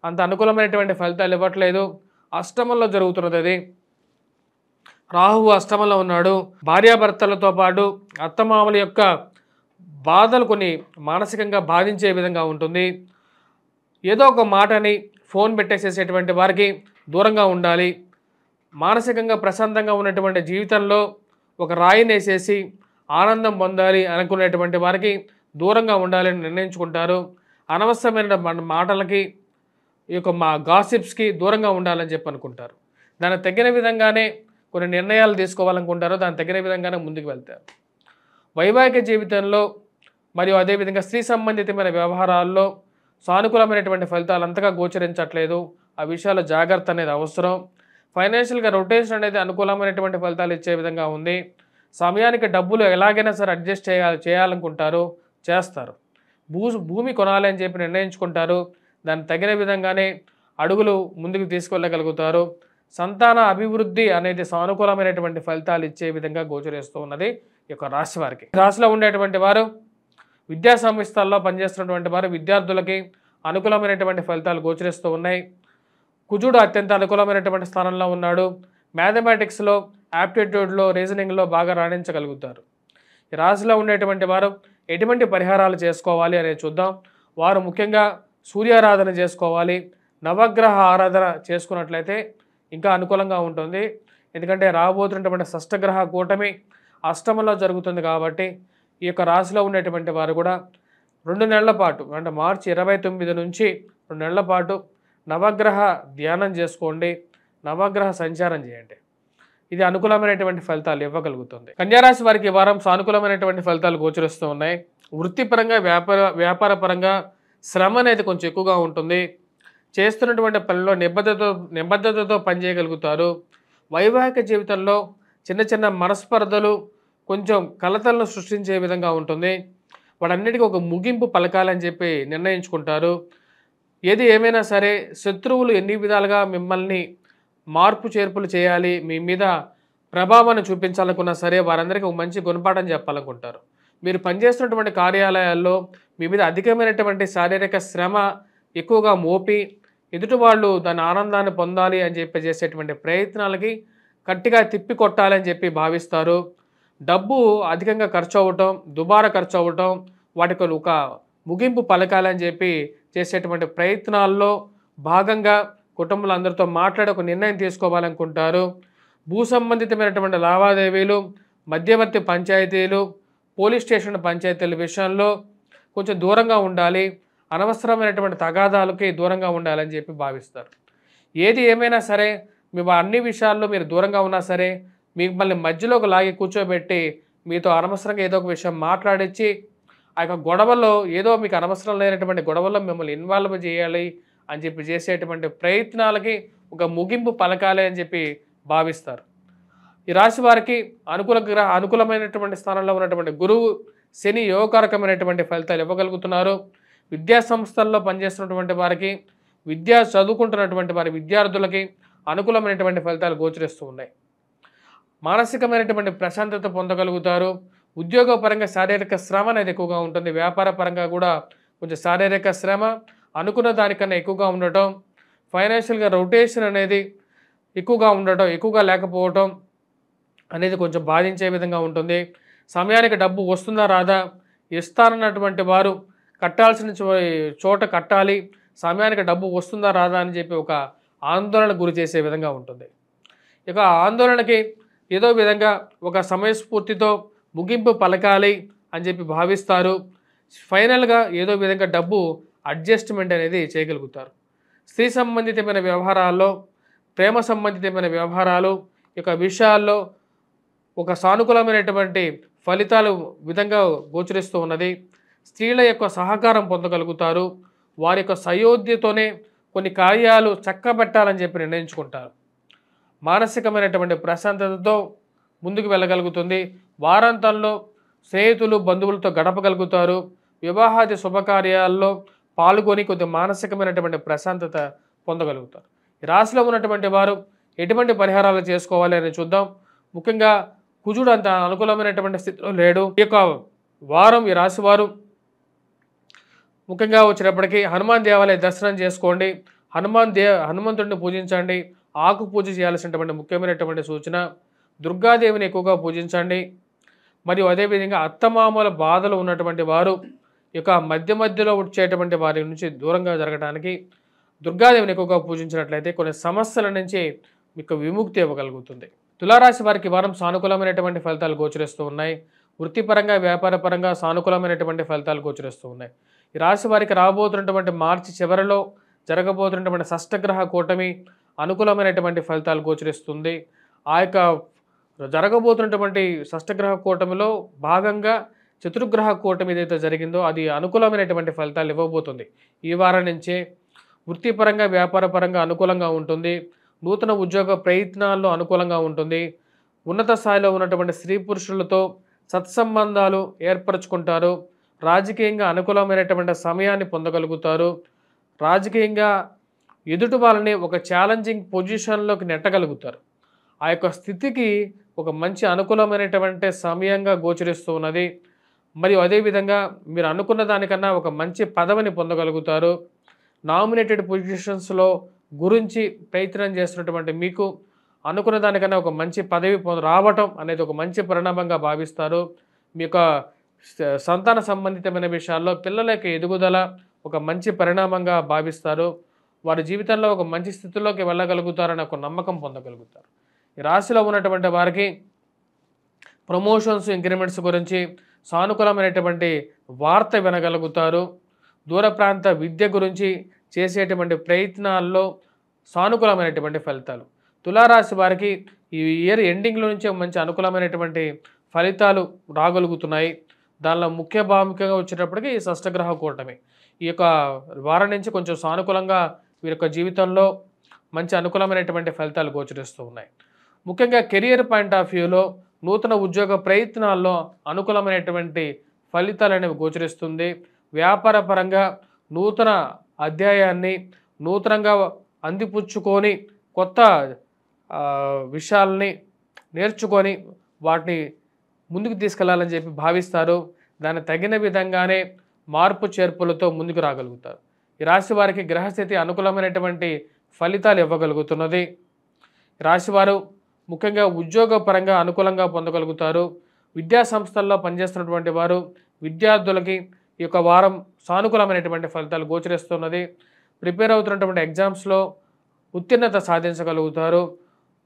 అంత అనుకూలమైనటువంటి ఫలితాలు ఇవ్వట్లేదు. అష్టమంలో జరుగుతున్నది అది. రాహువు అష్టమంలో ఉన్నాడు. భార్యాభర్తలతో పాటు అత్తమామల యొక్క బాధలు కొన్ని మానసికంగా బాధించే విధంగా ఉంటుంది. ఏదో ఒక మాటని ఫోన్ పెట్టేసేసేటువంటి వారికి దూరంగా ఉండాలి. మానసికంగా ప్రశాంతంగా ఉన్నటువంటి జీవితంలో ఒక రాయిని వేసేసి ఆనందం పొందాలి అనుకునేటువంటి వారికి దూరంగా ఉండాలని నిర్ణయించుకుంటారు. అనవసరమైన మాటలకి, ఈ యొక్క గాసిప్స్కి దూరంగా ఉండాలని చెప్పి అనుకుంటారు. దానికి తగిన విధంగానే కొన్ని నిర్ణయాలు తీసుకోవాలనుకుంటారు. దానికి తగిన విధంగానే ముందుకు వెళ్తారు. వైవాహిక జీవితంలో మరియు అదేవిధంగా స్త్రీ సంబంధితమైన వ్యవహారాల్లో సానుకూలమైనటువంటి ఫలితాలు అంతగా గోచరించట్లేదు. ఆ విషయాల్లో జాగ్రత్త అనేది అవసరం. ఫైనాన్షియల్గా రొటేషన్ అనేది అనుకూలమైనటువంటి ఫలితాలు ఇచ్చే విధంగా ఉంది. సమయానికి డబ్బులు ఎలాగైనా సరే అడ్జస్ట్ చేయాలనుకుంటారు, చేస్తారు. భూమి కొనాలి అని చెప్పి నిర్ణయించుకుంటారు. దానికి తగిన విధంగానే అడుగులు ముందుకు తీసుకెళ్ళగలుగుతారు. సంతాన అభివృద్ధి అనేది సానుకూలమైనటువంటి ఫలితాలు ఇచ్చే విధంగా గోచరిస్తూ ఉన్నది ఈ యొక్క రాశి వారికి. రాశిలో ఉండేటువంటి వారు విద్యా సంస్థల్లో పనిచేస్తున్నటువంటి వారు విద్యార్థులకి అనుకూలమైనటువంటి ఫలితాలు గోచరిస్తూ ఉన్నాయి. కుజుడు అత్యంత అనుకూలమైనటువంటి స్థానంలో ఉన్నాడు. మ్యాథమెటిక్స్లో, యాప్టిట్యూడ్లో, రీజనింగ్లో బాగా రాణించగలుగుతారు. ఈ రాశిలో ఉండేటువంటి వారు ఎటువంటి పరిహారాలు చేసుకోవాలి అనేది చూద్దాం. వారు ముఖ్యంగా సూర్యారాధన చేసుకోవాలి. నవగ్రహ ఆరాధన చేసుకున్నట్లయితే ఇంకా అనుకూలంగా ఉంటుంది. ఎందుకంటే రాబోతున్నటువంటి షష్టగ్రహ కూటమి అష్టమంలో జరుగుతుంది కాబట్టి ఈ యొక్క రాశిలో ఉండేటువంటి వారు కూడా 2 నెలల పాటు, అంటే మార్చి 29 నుంచి 2 నెలల పాటు నవగ్రహ ధ్యానం చేసుకోండి, నవగ్రహ సంచారం చేయండి. ఇది అనుకూలమైనటువంటి ఫలితాలు ఇవ్వగలుగుతుంది. కన్యారాశి వారికి ఈ వారం సానుకూలమైనటువంటి ఫలితాలు గోచరిస్తూ ఉన్నాయి. వృత్తిపరంగా, వ్యాపారపరంగా శ్రమ అనేది కొంచెం ఎక్కువగా ఉంటుంది. చేస్తున్నటువంటి పనిలో నిబద్ధతతో పనిచేయగలుగుతారు. వైవాహిక జీవితంలో చిన్న చిన్న మనస్పర్ధలు కొంచెం కలతలను సృష్టించే విధంగా ఉంటుంది. వాటన్నిటికీ ఒక ముగింపు పలకాలని చెప్పి నిర్ణయించుకుంటారు. ఏది ఏమైనా సరే శత్రువులు ఎన్ని విధాలుగా మిమ్మల్ని మార్పు చేర్పులు చేయాలి, మీ మీద ప్రభావాన్ని చూపించాలనుకున్నా సరే వారందరికీ ఒక మంచి గుణపాఠం చెప్పాలనుకుంటారు. మీరు పనిచేస్తున్నటువంటి కార్యాలయాల్లో మీ మీద అధికమైనటువంటి శారీరక శ్రమ ఎక్కువగా మోపి ఎదుటి వాళ్ళు దాని ఆనందాన్ని పొందాలి అని చెప్పి చేసేటువంటి ప్రయత్నాలకి గట్టిగా తిప్పి కొట్టాలని చెప్పి భావిస్తారు. డబ్బు అధికంగా ఖర్చు అవ్వటం, దుబారా ఖర్చు అవ్వటం, వాటికి ఒక ముగింపు పలకాలని చెప్పి చేసేటువంటి ప్రయత్నాల్లో భాగంగా కుటుంబంలో అందరితో మాట్లాడి ఒక నిర్ణయం తీసుకోవాలనుకుంటారు. భూ సంబంధితమైనటువంటి లావాదేవీలు, మధ్యవర్తి పంచాయతీలు, పోలీస్ స్టేషన్ పంచాయతీల విషయంలో కొంచెం దూరంగా ఉండాలి. అనవసరమైనటువంటి తగాదాలకి దూరంగా ఉండాలని చెప్పి భావిస్తారు. ఏది ఏమైనా సరే మీ అన్ని విషయాల్లో మీరు దూరంగా ఉన్నా సరే మిమ్మల్ని మధ్యలోకి లాగి కూర్చోబెట్టి మీతో అనవసరంగా ఏదో ఒక విషయం మాట్లాడించి ఆ యొక్క గొడవల్లో ఏదో మీకు అనవసరం లేనటువంటి గొడవల్లో మిమ్మల్ని ఇన్వాల్వ్ చేయాలి అని చెప్పి చేసేటువంటి ప్రయత్నాలకి ఒక ముగింపు పలకాలి అని చెప్పి భావిస్తారు. ఈ రాశి వారికి అనుకూలమైనటువంటి స్థానంలో ఉన్నటువంటి గురువు, శని యోగకారకమైనటువంటి ఫలితాలు ఇవ్వగలుగుతున్నారు. విద్యా సంస్థల్లో పనిచేస్తున్నటువంటి వారికి, చదువుకుంటున్నటువంటి వారి విద్యార్థులకి అనుకూలమైనటువంటి ఫలితాలు గోచరిస్తూ ఉన్నాయి. మానసికమైనటువంటి ప్రశాంతత పొందగలుగుతారు. ఉద్యోగపరంగా శారీరక శ్రమ అనేది ఎక్కువగా ఉంటుంది. వ్యాపార పరంగా కూడా కొంచెం శారీరక శ్రమ అనుకున్న దానికన్నా ఎక్కువగా ఉండటం, ఫైనాన్షియల్గా రొటేషన్ అనేది ఎక్కువగా ఉండటం, ఎక్కువగా లేకపోవటం అనేది కొంచెం బాధించే విధంగా ఉంటుంది. సమయానికి డబ్బు వస్తుందా రాదా, ఇస్తానన్నటువంటి వారు కట్టాల్సిన చోట కట్టాలి, సమయానికి డబ్బు వస్తుందా రాదా అని చెప్పి ఒక ఆందోళనకు గురి చేసే విధంగా ఉంటుంది. ఇక ఆందోళనకి ఏదో విధంగా ఒక సమయస్ఫూర్తితో ముగింపు పలకాలి అని చెప్పి భావిస్తారు. ఫైనల్గా ఏదో విధంగా డబ్బు అడ్జస్ట్మెంట్ అనేది చేయగలుగుతారు. స్త్రీ సంబంధితమైన వ్యవహారాల్లో, ప్రేమ సంబంధితమైన వ్యవహారాలు ఇక విషయాల్లో ఒక సానుకూలమైనటువంటి ఫలితాలు విధంగా గోచరిస్తూ ఉన్నది. స్త్రీల యొక్క సహకారం పొందగలుగుతారు. వారి యొక్క సయోధ్యతోనే కొన్ని కార్యాలు చక్కబెట్టాలని చెప్పి నిర్ణయించుకుంటారు. మానసికమైనటువంటి ప్రశాంతతతో ముందుకు వెళ్ళగలుగుతుంది. వారాంతంలో స్నేహితులు, బంధువులతో గడపగలుగుతారు. వివాహాది శుభకార్యాల్లో పాల్గొని కొద్ది మానసికమైనటువంటి ప్రశాంతత పొందగలుగుతారు. ఈ రాశిలో ఉన్నటువంటి వారు ఎటువంటి పరిహారాలు చేసుకోవాలి అని చూద్దాం. ముఖ్యంగా కుజుడు అంత అనుకూలమైనటువంటి స్థితిలో లేడు. ఈ యొక్క వారం ఈ రాశి వారు ముఖ్యంగా వచ్చినప్పటికీ హనుమాన్ దేవాలయ దర్శనం చేసుకోండి. హనుమంతుడిని పూజించండి. ఆకు పూజ చేయాల్సినటువంటి ముఖ్యమైనటువంటి సూచన. దుర్గాదేవిని ఎక్కువగా పూజించండి. మరియు అదేవిధంగా అత్తమామల బాధలు ఉన్నటువంటి వారు ఇక మధ్యలో వచ్చేటువంటి వారి నుంచి దూరంగా జరగడానికి దుర్గాదేవిని ఎక్కువగా పూజించినట్లయితే కొన్ని సమస్యల నుంచి మీకు విముక్తి ఇవ్వగలుగుతుంది. తులారాశి వారికి వారం సానుకూలమైనటువంటి ఫలితాలు గోచరిస్తూ ఉన్నాయి. వృత్తిపరంగా, వ్యాపారపరంగా సానుకూలమైనటువంటి ఫలితాలు గోచరిస్తూ ఉన్నాయి. ఈ రాశి వారికి రాబోతున్నటువంటి మార్చి చివరిలో జరగబోతున్నటువంటి షష్టగ్రహ కూటమి అనుకూలమైనటువంటి ఫలితాలు గోచరిస్తుంది. ఆ యొక్క జరగబోతున్నటువంటి షష్టగ్రహ కూటమిలో భాగంగా చతుర్గ్రహ కూటమి ఏదైతే జరిగిందో అది అనుకూలమైనటువంటి ఫలితాలు ఇవ్వబోతుంది. ఈ వారం నుంచే వృత్తిపరంగా, వ్యాపారపరంగా అనుకూలంగా ఉంటుంది. నూతన ఉద్యోగ ప్రయత్నాల్లో అనుకూలంగా ఉంటుంది. ఉన్నత స్థాయిలో ఉన్నటువంటి స్త్రీ పురుషులతో సత్సంబంధాలు ఏర్పరచుకుంటారు. రాజకీయంగా అనుకూలమైనటువంటి సమయాన్ని పొందగలుగుతారు. రాజకీయంగా ఎదుటి వాళ్ళని ఒక ఛాలెంజింగ్ పొజిషన్లోకి నెట్టగలుగుతారు. ఆ యొక్క స్థితికి ఒక మంచి అనుకూలమైనటువంటి సమయంగా గోచరిస్తూ ఉన్నది. మరియు అదేవిధంగా మీరు అనుకున్న దానికన్నా ఒక మంచి పదవిని పొందగలుగుతారు. నామినేటెడ్ పొజిషన్స్లో గురించి ప్రయత్నం చేస్తున్నటువంటి మీకు అనుకున్న దానికన్నా ఒక మంచి పదవి రావటం అనేది ఒక మంచి పరిణామంగా భావిస్తారు. మీ యొక్క సంతాన సంబంధితమైన విషయాల్లో పిల్లల యొక్క ఎదుగుదల ఒక మంచి పరిణామంగా భావిస్తారు. వారి జీవితంలో ఒక మంచి స్థితిలోకి వెళ్ళగలుగుతారని ఒక నమ్మకం పొందగలుగుతారు. ఈ రాశిలో ఉన్నటువంటి వారికి ప్రమోషన్స్, ఇంక్రిమెంట్స్ గురించి సానుకూలమైనటువంటి వార్త వినగలుగుతారు. దూర ప్రాంత విద్య గురించి చేసేటువంటి ప్రయత్నాల్లో సానుకూలమైనటువంటి ఫలితాలు. తులారాశి వారికి ఈ ఇయర్ ఎండింగ్లో నుంచి మంచి అనుకూలమైనటువంటి ఫలితాలు రాగలుగుతున్నాయి. దానిలో ముఖ్య ప్రాముఖ్యంగా వచ్చేటప్పటికి ఈ షష్టగ్రహ కూటమి ఈ యొక్క వారం నుంచి కొంచెం సానుకూలంగా వీరి యొక్క జీవితంలో మంచి అనుకూలమైనటువంటి ఫలితాలు గోచరిస్తూ ఉన్నాయి. ముఖ్యంగా కెరియర్ పాయింట్ ఆఫ్ వ్యూలో నూతన ఉద్యోగ ప్రయత్నాల్లో అనుకూలమైనటువంటి ఫలితాలు అనేవి గోచరిస్తుంది. వ్యాపార పరంగా నూతన అధ్యాయాన్ని నూతనంగా అందిపుచ్చుకొని కొత్త విషయాలని నేర్చుకొని వాటిని ముందుకు తీసుకెళ్లాలని చెప్పి భావిస్తారు. దానికి తగిన విధంగానే మార్పు చేర్పులతో ముందుకు రాగలుగుతారు. ఈ రాశి వారికి గ్రహస్థితి అనుకూలమైనటువంటి ఫలితాలు ఇవ్వగలుగుతున్నది. రాశివారు ముఖ్యంగా ఉద్యోగ పరంగా అనుకూలంగా పొందగలుగుతారు. విద్యా సంస్థల్లో పనిచేస్తున్నటువంటి వారు విద్యార్థులకి ఈ యొక్క వారం సానుకూలమైనటువంటి ఫలితాలు గోచరిస్తున్నది. ప్రిపేర్ అవుతున్నటువంటి ఎగ్జామ్స్లో ఉత్తీర్ణత సాధించగలుగుతారు.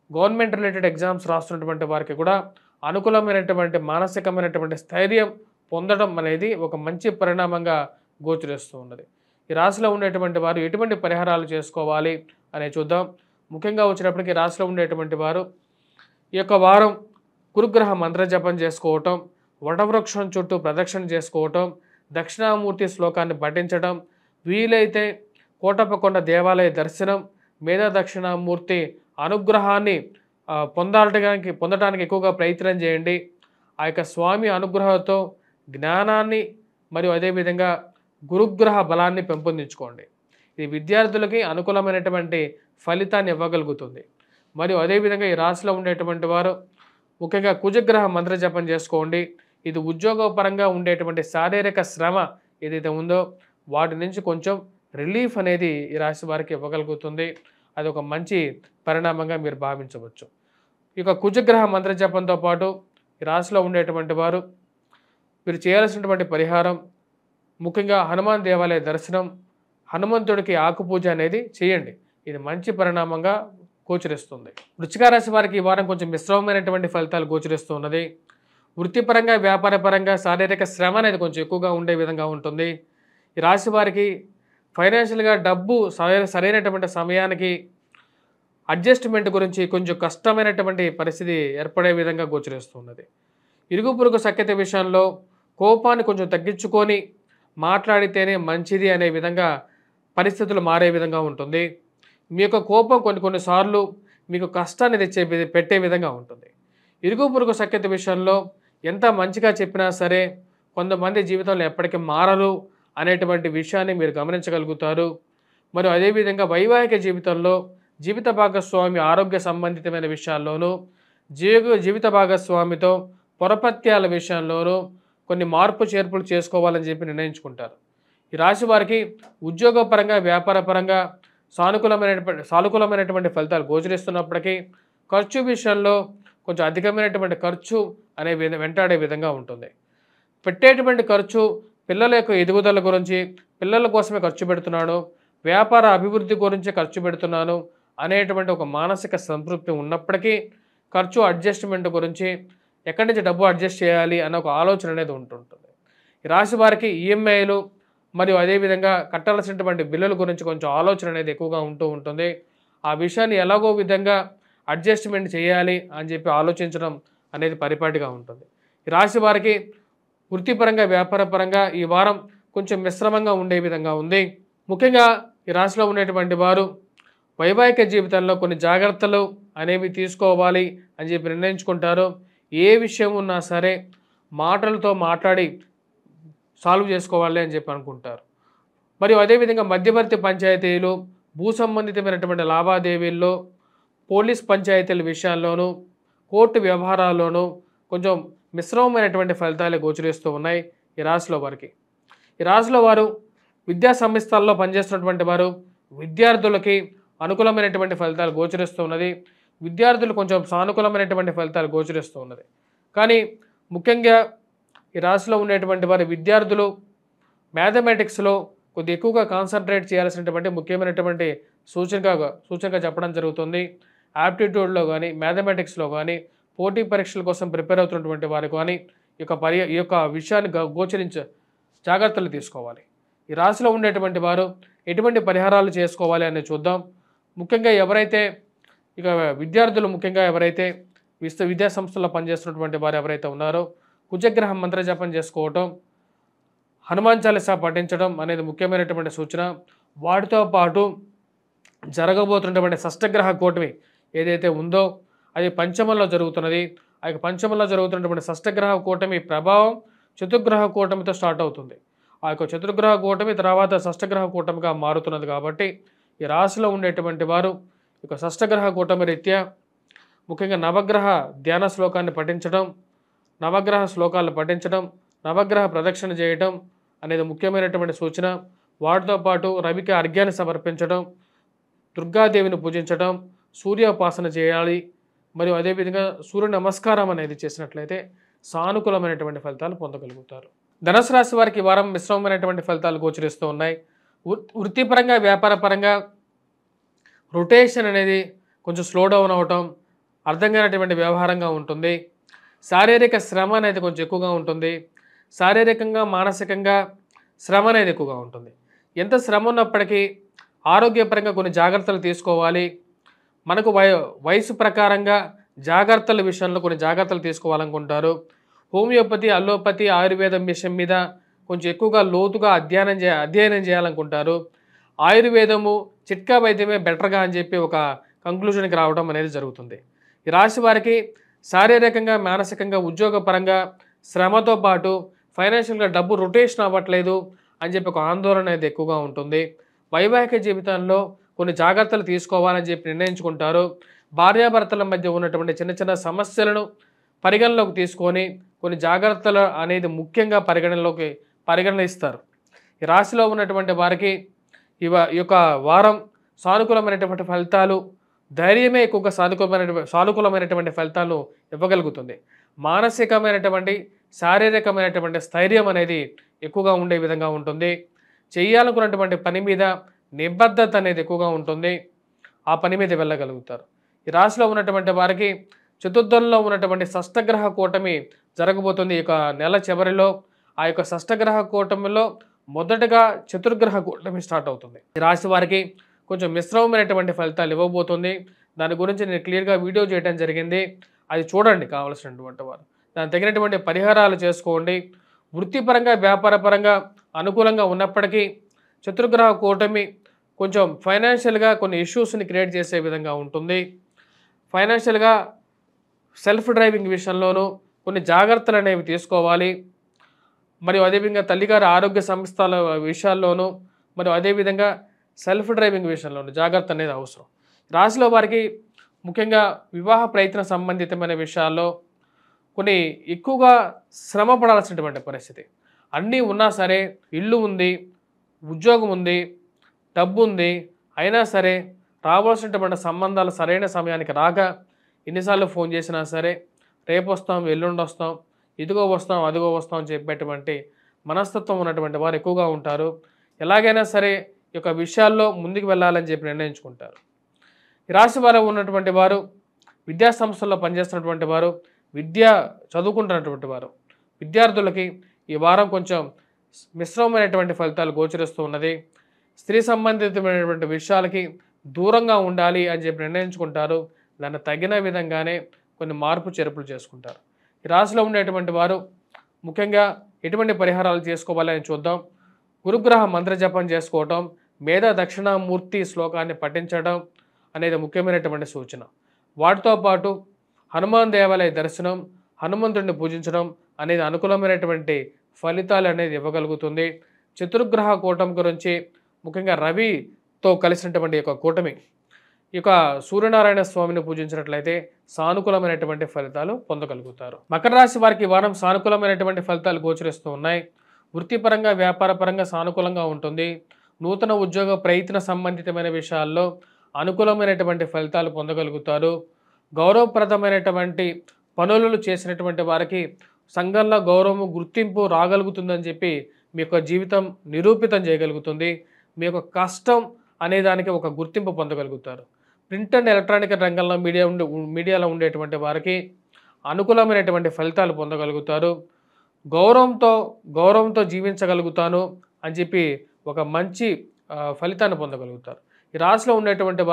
గవర్నమెంట్ రిలేటెడ్ ఎగ్జామ్స్ రాస్తున్నటువంటి వారికి కూడా అనుకూలమైనటువంటి మానసికమైనటువంటి స్థైర్యం పొందడం అనేది ఒక మంచి పరిణామంగా గోచరిస్తూ ఉన్నది. ఈ రాశిలో ఉండేటువంటి వారు ఎటువంటి పరిహారాలు చేసుకోవాలి అనే చూద్దాం. ముఖ్యంగా వచ్చినప్పటికీ రాశిలో ఉండేటువంటి వారు ఈ యొక్క వారం గురుగ్రహ మంత్ర జపం చేసుకోవటం, వటవృక్షం చుట్టూ ప్రదక్షిణ చేసుకోవటం, దక్షిణామూర్తి శ్లోకాన్ని పఠించడం, వీలైతే కోటప్పకొండ దేవాలయ దర్శనం, మేధా దక్షిణామూర్తి అనుగ్రహాన్ని పొందడానికి ఎక్కువగా ప్రయత్నం చేయండి. ఆ యొక్క స్వామి అనుగ్రహంతో జ్ఞానాన్ని మరియు అదేవిధంగా గురుగ్రహ బలాన్ని పెంపొందించుకోండి. ఇది విద్యార్థులకి అనుకూలమైనటువంటి ఫలితాన్ని ఇవ్వగలుగుతుంది. మరియు అదేవిధంగా ఈ రాశిలో ఉండేటువంటి వారు ముఖ్యంగా కుజగ్రహ మంత్ర జపం చేసుకోండి. ఇది ఉద్యోగపరంగా ఉండేటువంటి శారీరక శ్రమ ఏదైతే ఉందో వాటి నుంచి కొంచెం రిలీఫ్ అనేది ఈ రాశి వారికి ఇవ్వగలుగుతుంది. అది ఒక మంచి పరిణామంగా మీరు భావించవచ్చు. ఇక కుజగ్రహ మంత్ర జపంతో పాటు ఈ రాశిలో ఉండేటువంటి వారు మీరు చేయాల్సినటువంటి పరిహారం ముఖ్యంగా హనుమాన్ దేవాలయ దర్శనం, హనుమంతుడికి ఆకుపూజ అనేది చేయండి. ఇది మంచి పరిణామంగా గోచరిస్తుంది. వృశ్చిక రాశి వారికి ఈ వారం కొంచెం మిశ్రమమైనటువంటి ఫలితాలు గోచరిస్తూ ఉన్నది. వృత్తిపరంగా వ్యాపారపరంగా శారీరక శ్రమ అనేది కొంచెం ఎక్కువగా ఉండే విధంగా ఉంటుంది. ఈ రాశి వారికి ఫైనాన్షియల్గా డబ్బు సరైనటువంటి సమయానికి అడ్జస్ట్మెంట్ గురించి కొంచెం కష్టమైనటువంటి పరిస్థితి ఏర్పడే విధంగా గోచరిస్తున్నది. ఇరుగు పొరుగు సఖ్యత విషయంలో కోపాన్ని కొంచెం తగ్గించుకొని మాట్లాడితేనే మంచిది అనే విధంగా పరిస్థితులు మారే విధంగా ఉంటుంది. మీ యొక్క కోపం కొన్నిసార్లు మీకు కష్టాన్ని పెట్టే విధంగా ఉంటుంది. ఇరుగు పొరుగు సఖ్యత విషయంలో ఎంత మంచిగా చెప్పినా సరే కొంతమంది జీవితంలో ఎప్పటికీ మారరు అనేటువంటి విషయాన్ని మీరు గమనించగలుగుతారు. మరియు అదేవిధంగా వైవాహిక జీవితంలో జీవిత భాగస్వామి ఆరోగ్య సంబంధితమైన విషయాల్లోనూ జీవిత భాగస్వామితో పొరపత్యాల విషయంలోనూ కొన్ని మార్పు చేర్పులు చేసుకోవాలని చెప్పి నిర్ణయించుకుంటారు. ఈ రాశి వారికి ఉద్యోగపరంగా వ్యాపారపరంగా సానుకూలమైనటువంటి ఫలితాలు గోచరిస్తున్నప్పటికీ ఖర్చు విషయంలో కొంచెం అధికమైనటువంటి ఖర్చు అనే వెంటాడే విధంగా ఉంటుంది. పెట్టేటువంటి ఖర్చు పిల్లల యొక్క ఎదుగుదల గురించి, పిల్లల కోసమే ఖర్చు పెడుతున్నాను, వ్యాపార అభివృద్ధి గురించి ఖర్చు పెడుతున్నాను అనేటువంటి ఒక మానసిక సంతృప్తి ఉన్నప్పటికీ ఖర్చు అడ్జస్ట్మెంట్ గురించి ఎక్కడి నుంచి డబ్బు అడ్జస్ట్ చేయాలి అన్న ఒక ఆలోచన అనేది ఉంటుంటుంది. ఈ రాశి వారికి ఈఎంఐలు మరియు అదేవిధంగా కట్టాల్సినటువంటి బిల్లుల గురించి కొంచెం ఆలోచన అనేది ఎక్కువగా ఉంటూ ఉంటుంది. ఆ విషయాన్ని ఎలాగో విధంగా అడ్జస్ట్మెంట్ చేయాలి అని చెప్పి ఆలోచించడం అనేది పరిపాటిగా ఉంటుంది. ఈ రాశి వారికి వృత్తిపరంగా వ్యాపారపరంగా ఈ వారం కొంచెం మిశ్రమంగా ఉండే విధంగా ఉంది. ముఖ్యంగా ఈ రాశిలో ఉండేటువంటి వారు వైవాహిక జీవితంలో కొన్ని జాగ్రత్తలు అనేవి తీసుకోవాలి అని చెప్పి నిర్ణయించుకుంటారు. ఏ విషయం ఉన్నా సరే మాటలతో మాట్లాడి సాల్వ్ చేసుకోవాలి అని చెప్పి అనుకుంటారు. మరియు అదేవిధంగా మధ్యవర్తి పంచాయతీలు, భూ సంబంధితమైనటువంటి లావాదేవీల్లో, పోలీస్ పంచాయతీల విషయాల్లోనూ, కోర్టు వ్యవహారాల్లోనూ కొంచెం మిశ్రమమైనటువంటి ఫలితాలు గోచరిస్తూ ఉన్నాయి ఈ రాశిలో వారికి. ఈ రాశిలో వారు విద్యా సంస్థల్లో పనిచేస్తున్నటువంటి వారు విద్యార్థులకి అనుకూలమైనటువంటి ఫలితాలు గోచరిస్తూ ఉన్నది. విద్యార్థులు కొంచెం సానుకూలమైనటువంటి ఫలితాలు గోచరిస్తూ ఉన్నది. కానీ ముఖ్యంగా ఈ రాశిలో ఉండేటువంటి వారి విద్యార్థులు మ్యాథమెటిక్స్లో కొద్ది ఎక్కువగా కాన్సన్ట్రేట్ చేయాల్సినటువంటి ముఖ్యమైనటువంటి సూచనగా చెప్పడం జరుగుతుంది. యాప్టిట్యూడ్లో కానీ మ్యాథమెటిక్స్లో కానీ పోటీ పరీక్షల కోసం ప్రిపేర్ అవుతున్నటువంటి వారు కానీ ఈ యొక్క విషయాన్ని జాగ్రత్తలు తీసుకోవాలి. ఈ రాశిలో ఉండేటువంటి వారు ఎటువంటి పరిహారాలు చేసుకోవాలి అని చూద్దాం. ముఖ్యంగా ఎవరైతే విద్యార్థులు ముఖ్యంగా ఎవరైతే విద్యా సంస్థల్లో పనిచేస్తున్నటువంటి వారు ఎవరైతే ఉన్నారో కుజగ్రహం మంత్ర జపం చేసుకోవటం, హనుమాన్ చాలీసా పఠించడం అనేది ముఖ్యమైనటువంటి సూచన. వాటితో పాటు జరగబోతున్నటువంటి షష్టగ్రహ కూటమి ఏదైతే ఉందో అది పంచమంలో జరుగుతున్నది. ఆ పంచమంలో జరుగుతున్నటువంటి షష్టగ్రహ కూటమి ప్రభావం చతుర్గ్రహ కూటమితో స్టార్ట్ అవుతుంది. ఆ యొక్క చతుర్గ్రహ కూటమి తర్వాత షష్టగ్రహ కూటమిగా మారుతున్నది. కాబట్టి ఈ రాశిలో ఉండేటువంటి వారు ఇక షష్టగ్రహ కూటమి రీత్యా ముఖ్యంగా నవగ్రహ ధ్యాన శ్లోకాన్ని పఠించడం, నవగ్రహ శ్లోకాలను పఠించడం, నవగ్రహ ప్రదక్షిణ చేయడం అనేది ముఖ్యమైనటువంటి సూచన. వాటితో పాటు రవికి అర్ఘ్యాన్ని సమర్పించడం, దుర్గాదేవిని పూజించడం, సూర్యోపాసన చేయాలి. మరియు అదేవిధంగా సూర్య నమస్కారం అనేది చేసినట్లయితే సానుకూలమైనటువంటి ఫలితాలు పొందగలుగుతారు. ధనుసు రాశి వారికి ఈ వారం మిశ్రమమైనటువంటి ఫలితాలు గోచరిస్తూ ఉన్నాయి. వృత్తిపరంగా వ్యాపారపరంగా రొటేషన్ అనేది కొంచెం స్లో డౌన్ అవటం, అర్థం కానటువంటి వ్యవహారంగా ఉంటుంది. శారీరక శ్రమ అనేది కొంచెం ఎక్కువగా ఉంటుంది. శారీరకంగా మానసికంగా శ్రమ అనేది ఎక్కువగా ఉంటుంది. ఎంత శ్రమ ఉన్నప్పటికీ ఆరోగ్యపరంగా కొన్ని జాగ్రత్తలు తీసుకోవాలి. మనకు వయసు ప్రకారంగా జాగ్రత్తల విషయంలో కొన్ని జాగ్రత్తలు తీసుకోవాలనుకుంటారు. హోమియోపతి, అల్లోపతి, ఆయుర్వేదం విషయం మీద కొంచెం ఎక్కువగా లోతుగా అధ్యయనం చేయాలనుకుంటారు. ఆయుర్వేదము, చిట్కా వైద్యమే బెటర్‌గా అని చెప్పి ఒక కంక్లూజన్‌కి రావడం అనేది జరుగుతుంది. ఈ రాశి వారికి శారీరకంగా, మానసికంగా, ఉద్యోగపరంగా శ్రమతో పాటు ఫైనాన్షియల్‌గా డబ్బు రొటేషన్ అవ్వట్లేదు అని చెప్పి ఒక ఆందోళన అనేది ఎక్కువగా ఉంటుంది. వైవాహిక జీవితంలో కొన్ని జాగ్రత్తలు తీసుకోవాలని చెప్పి నిర్ణయించుకుంటారు. భార్యాభర్తల మధ్య ఉన్నటువంటి చిన్న చిన్న సమస్యలను పరిగణలోకి తీసుకొని కొన్ని జాగ్రత్తలు అనేది ముఖ్యంగా పరిగణిస్తారు. ఈ రాశిలో ఉన్నటువంటి వారికి ఈ యొక్క వారం సానుకూలమైనటువంటి ఫలితాలు, ధైర్యమే ఎక్కువగా సానుకూలమైనటువంటి ఫలితాలను ఇవ్వగలుగుతుంది. మానసికమైనటువంటి, శారీరకమైనటువంటి స్థైర్యం అనేది ఎక్కువగా ఉండే విధంగా ఉంటుంది. చేయాలనుకున్నటువంటి పని మీద నిబద్ధత అనేది ఎక్కువగా ఉంటుంది. ఆ పని మీద వెళ్ళగలుగుతారు. ఈ రాశిలో ఉన్నటువంటి వారికి చతుర్థంలో ఉన్నటువంటి షష్టగ్రహ కూటమి జరగబోతుంది. ఈ యొక్క నెల చివరిలో ఆ యొక్క షష్టగ్రహ కూటమిలో మొదటగా చతుర్గ్రహ కూటమి స్టార్ట్ అవుతుంది. ఈ రాశి వారికి కొంచెం మిశ్రమమైనటువంటి ఫలితాలు ఇవ్వబోతుంది. దాని గురించి నేను క్లియర్గా వీడియో చేయడం జరిగింది. అది చూడండి కావాల్సినటువంటి వారు. దానికి తగినటువంటి పరిహారాలు చేసుకోండి. వృత్తిపరంగా, వ్యాపారపరంగా అనుకూలంగా ఉన్నప్పటికీ చతుర్గ్రహ కూటమి కొంచెం ఫైనాన్షియల్గా కొన్ని ఇష్యూస్ని క్రియేట్ చేసే విధంగా ఉంటుంది. ఫైనాన్షియల్గా సెల్ఫ్ డ్రైవింగ్ విషయంలోనూ కొన్ని జాగ్రత్తలు అనేవి తీసుకోవాలి. మరియు అదేవిధంగా తల్లిగారి ఆరోగ్య సంస్థల విషయాల్లోనూ మరియు అదేవిధంగా సెల్ఫ్ డ్రైవింగ్ విషయంలోనూ జాగ్రత్త అనేది అవసరం. రాశిలో వారికి ముఖ్యంగా వివాహ ప్రయత్న సంబంధితమైన విషయాల్లో కొన్ని ఎక్కువగా శ్రమ పడాల్సినటువంటి పరిస్థితి. అన్నీ ఉన్నా సరే, ఇల్లు ఉంది, ఉద్యోగం ఉంది, డబ్బు ఉంది, అయినా సరే రావాల్సినటువంటి సంబంధాలు సరైన సమయానికి రాక ఎన్నిసార్లు ఫోన్ చేసినా సరే రేపు వస్తాం, ఎల్లుండి వస్తాం, ఇదిగో వస్తాం, అదిగో వస్తాం అని చెప్పేటువంటి మనస్తత్వం ఉన్నటువంటి వారు ఎక్కువగా ఉంటారు. ఎలాగైనా సరే ఈ యొక్క విషయాల్లో ముందుకు వెళ్ళాలని చెప్పి నిర్ణయించుకుంటారు. ఈ రాశి వారు ఉన్నటువంటి వారు విద్యా సంస్థల్లో పనిచేస్తున్నటువంటి వారు, చదువుకుంటున్నటువంటి వారు, విద్యార్థులకి ఈ వారం కొంచెం మిశ్రమమైనటువంటి ఫలితాలు గోచరిస్తూ ఉన్నది. స్త్రీ సంబంధితమైనటువంటి విషయాలకి దూరంగా ఉండాలి అని చెప్పి నిర్ణయించుకుంటారు. దాన్ని తగిన విధంగానే కొన్ని మార్పు చేర్పులు చేసుకుంటారు. ఈ రాశిలో ఉండేటువంటి వారు ముఖ్యంగా ఎటువంటి పరిహారాలు చేసుకోవాలని చూద్దాం. గురుగ్రహ మంత్రజపం చేసుకోవటం, మేధా దక్షిణామూర్తి శ్లోకాన్ని పఠించడం అనేది ముఖ్యమైనటువంటి సూచన. వాటితో పాటు హనుమాన్ దేవాలయ దర్శనం, హనుమంతుడిని పూజించడం అనేది అనుకూలమైనటువంటి ఫలితాలు అనేది ఇవ్వగలుగుతుంది. చతుర్గ్రహ కూటమి గురించి ముఖ్యంగా రవితో కలిసినటువంటి యొక్క కూటమి, ఈ యొక్క సూర్యనారాయణ స్వామిని పూజించినట్లయితే సానుకూలమైనటువంటి ఫలితాలు పొందగలుగుతారు. మకర రాశి వారికి ఈ వారం సానుకూలమైనటువంటి ఫలితాలు గోచరిస్తూ ఉన్నాయి. వృత్తిపరంగా, వ్యాపారపరంగా సానుకూలంగా ఉంటుంది. నూతన ఉద్యోగ ప్రయత్న సంబంధితమైన విషయాల్లో అనుకూలమైనటువంటి ఫలితాలు పొందగలుగుతారు. గౌరవప్రదమైనటువంటి పనులు చేసినటువంటి వారికి సంఘంలో గౌరవము, గుర్తింపు రాగలుగుతుందని చెప్పి మీ యొక్క జీవితం నిరూపితం చేయగలుగుతుంది. మీ యొక్క కష్టం అనే దానికి ఒక గుర్తింపు పొందగలుగుతారు. ప్రింట్ అండ్ ఎలక్ట్రానిక్ రంగంలో మీడియాలో ఉండేటువంటి వారికి అనుకూలమైనటువంటి ఫలితాలు పొందగలుగుతారు. గౌరవంతో జీవించగలుగుతాను అని చెప్పి ఒక మంచి ఫలితాన్ని పొందగలుగుతారు. ఈ రాశిలో ఉండేటువంటి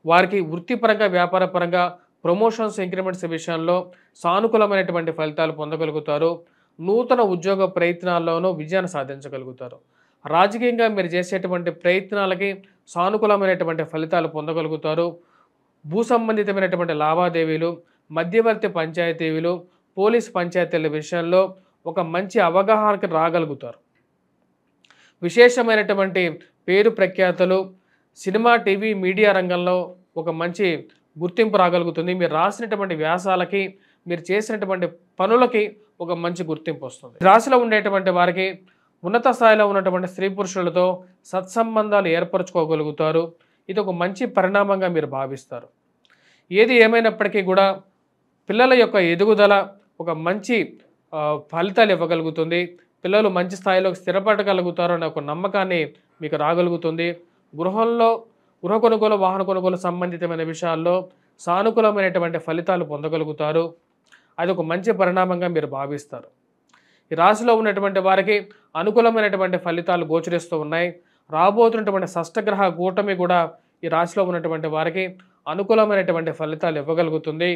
వారికి వృత్తిపరంగా, వ్యాపారపరంగా ప్రమోషన్స్, ఇంక్రిమెంట్స్ విషయంలో సానుకూలమైనటువంటి ఫలితాలు పొందగలుగుతారు. నూతన ఉద్యోగ ప్రయత్నాల్లోనూ విజయాన్ని సాధించగలుగుతారు. రాజకీయంగా మీరు చేసేటువంటి ప్రయత్నాలకి సానుకూలమైనటువంటి ఫలితాలు పొందగలుగుతారు. భూ సంబంధితమైనటువంటి లావాదేవీలు, మధ్యవర్తి పంచాయతీలు, పోలీస్ పంచాయతీల విషయంలో ఒక మంచి అవగాహనకి రాగలుగుతారు. విశేషమైనటువంటి పేరు ప్రఖ్యాతలు, సినిమా, టీవీ, మీడియా రంగంలో ఒక మంచి గుర్తింపు రాగలుగుతుంది. మీరు రాసినటువంటి వ్యాసాలకి, మీరు చేసినటువంటి పనులకి ఒక మంచి గుర్తింపు వస్తుంది. రాశిలో ఉండేటువంటి వారికి ఉన్నత స్థాయిలో ఉన్నటువంటి స్త్రీ పురుషులతో సత్సంబంధాలు ఏర్పరచుకోగలుగుతారు. ఇది ఒక మంచి పరిణామంగా మీరు భావిస్తారు. ఏది ఏమైనప్పటికీ కూడా పిల్లల యొక్క ఎదుగుదల ఒక మంచి ఫలితాలు ఇవ్వగలుగుతుంది. పిల్లలు మంచి స్థాయిలోకి స్థిరపడగలుగుతారు అనే ఒక నమ్మకాన్ని మీకు రాగలుగుతుంది. గృహ కొనుగోలు, వాహన కొనుగోలు సంబంధితమైన విషయాల్లో సానుకూలమైనటువంటి ఫలితాలు పొందగలుగుతారు. అది ఒక మంచి పరిణామంగా మీరు భావిస్తారు. ఈ రాశిలో ఉన్నటువంటి వారికి అనుకూలమైనటువంటి ఫలితాలు గోచరిస్తూ ఉన్నాయి. రాబోతున్నటువంటి షష్టగ్రహ కూటమి కూడా ఈ రాశిలో ఉన్నటువంటి వారికి అనుకూలమైనటువంటి ఫలితాలు ఇవ్వగలుగుతుంది.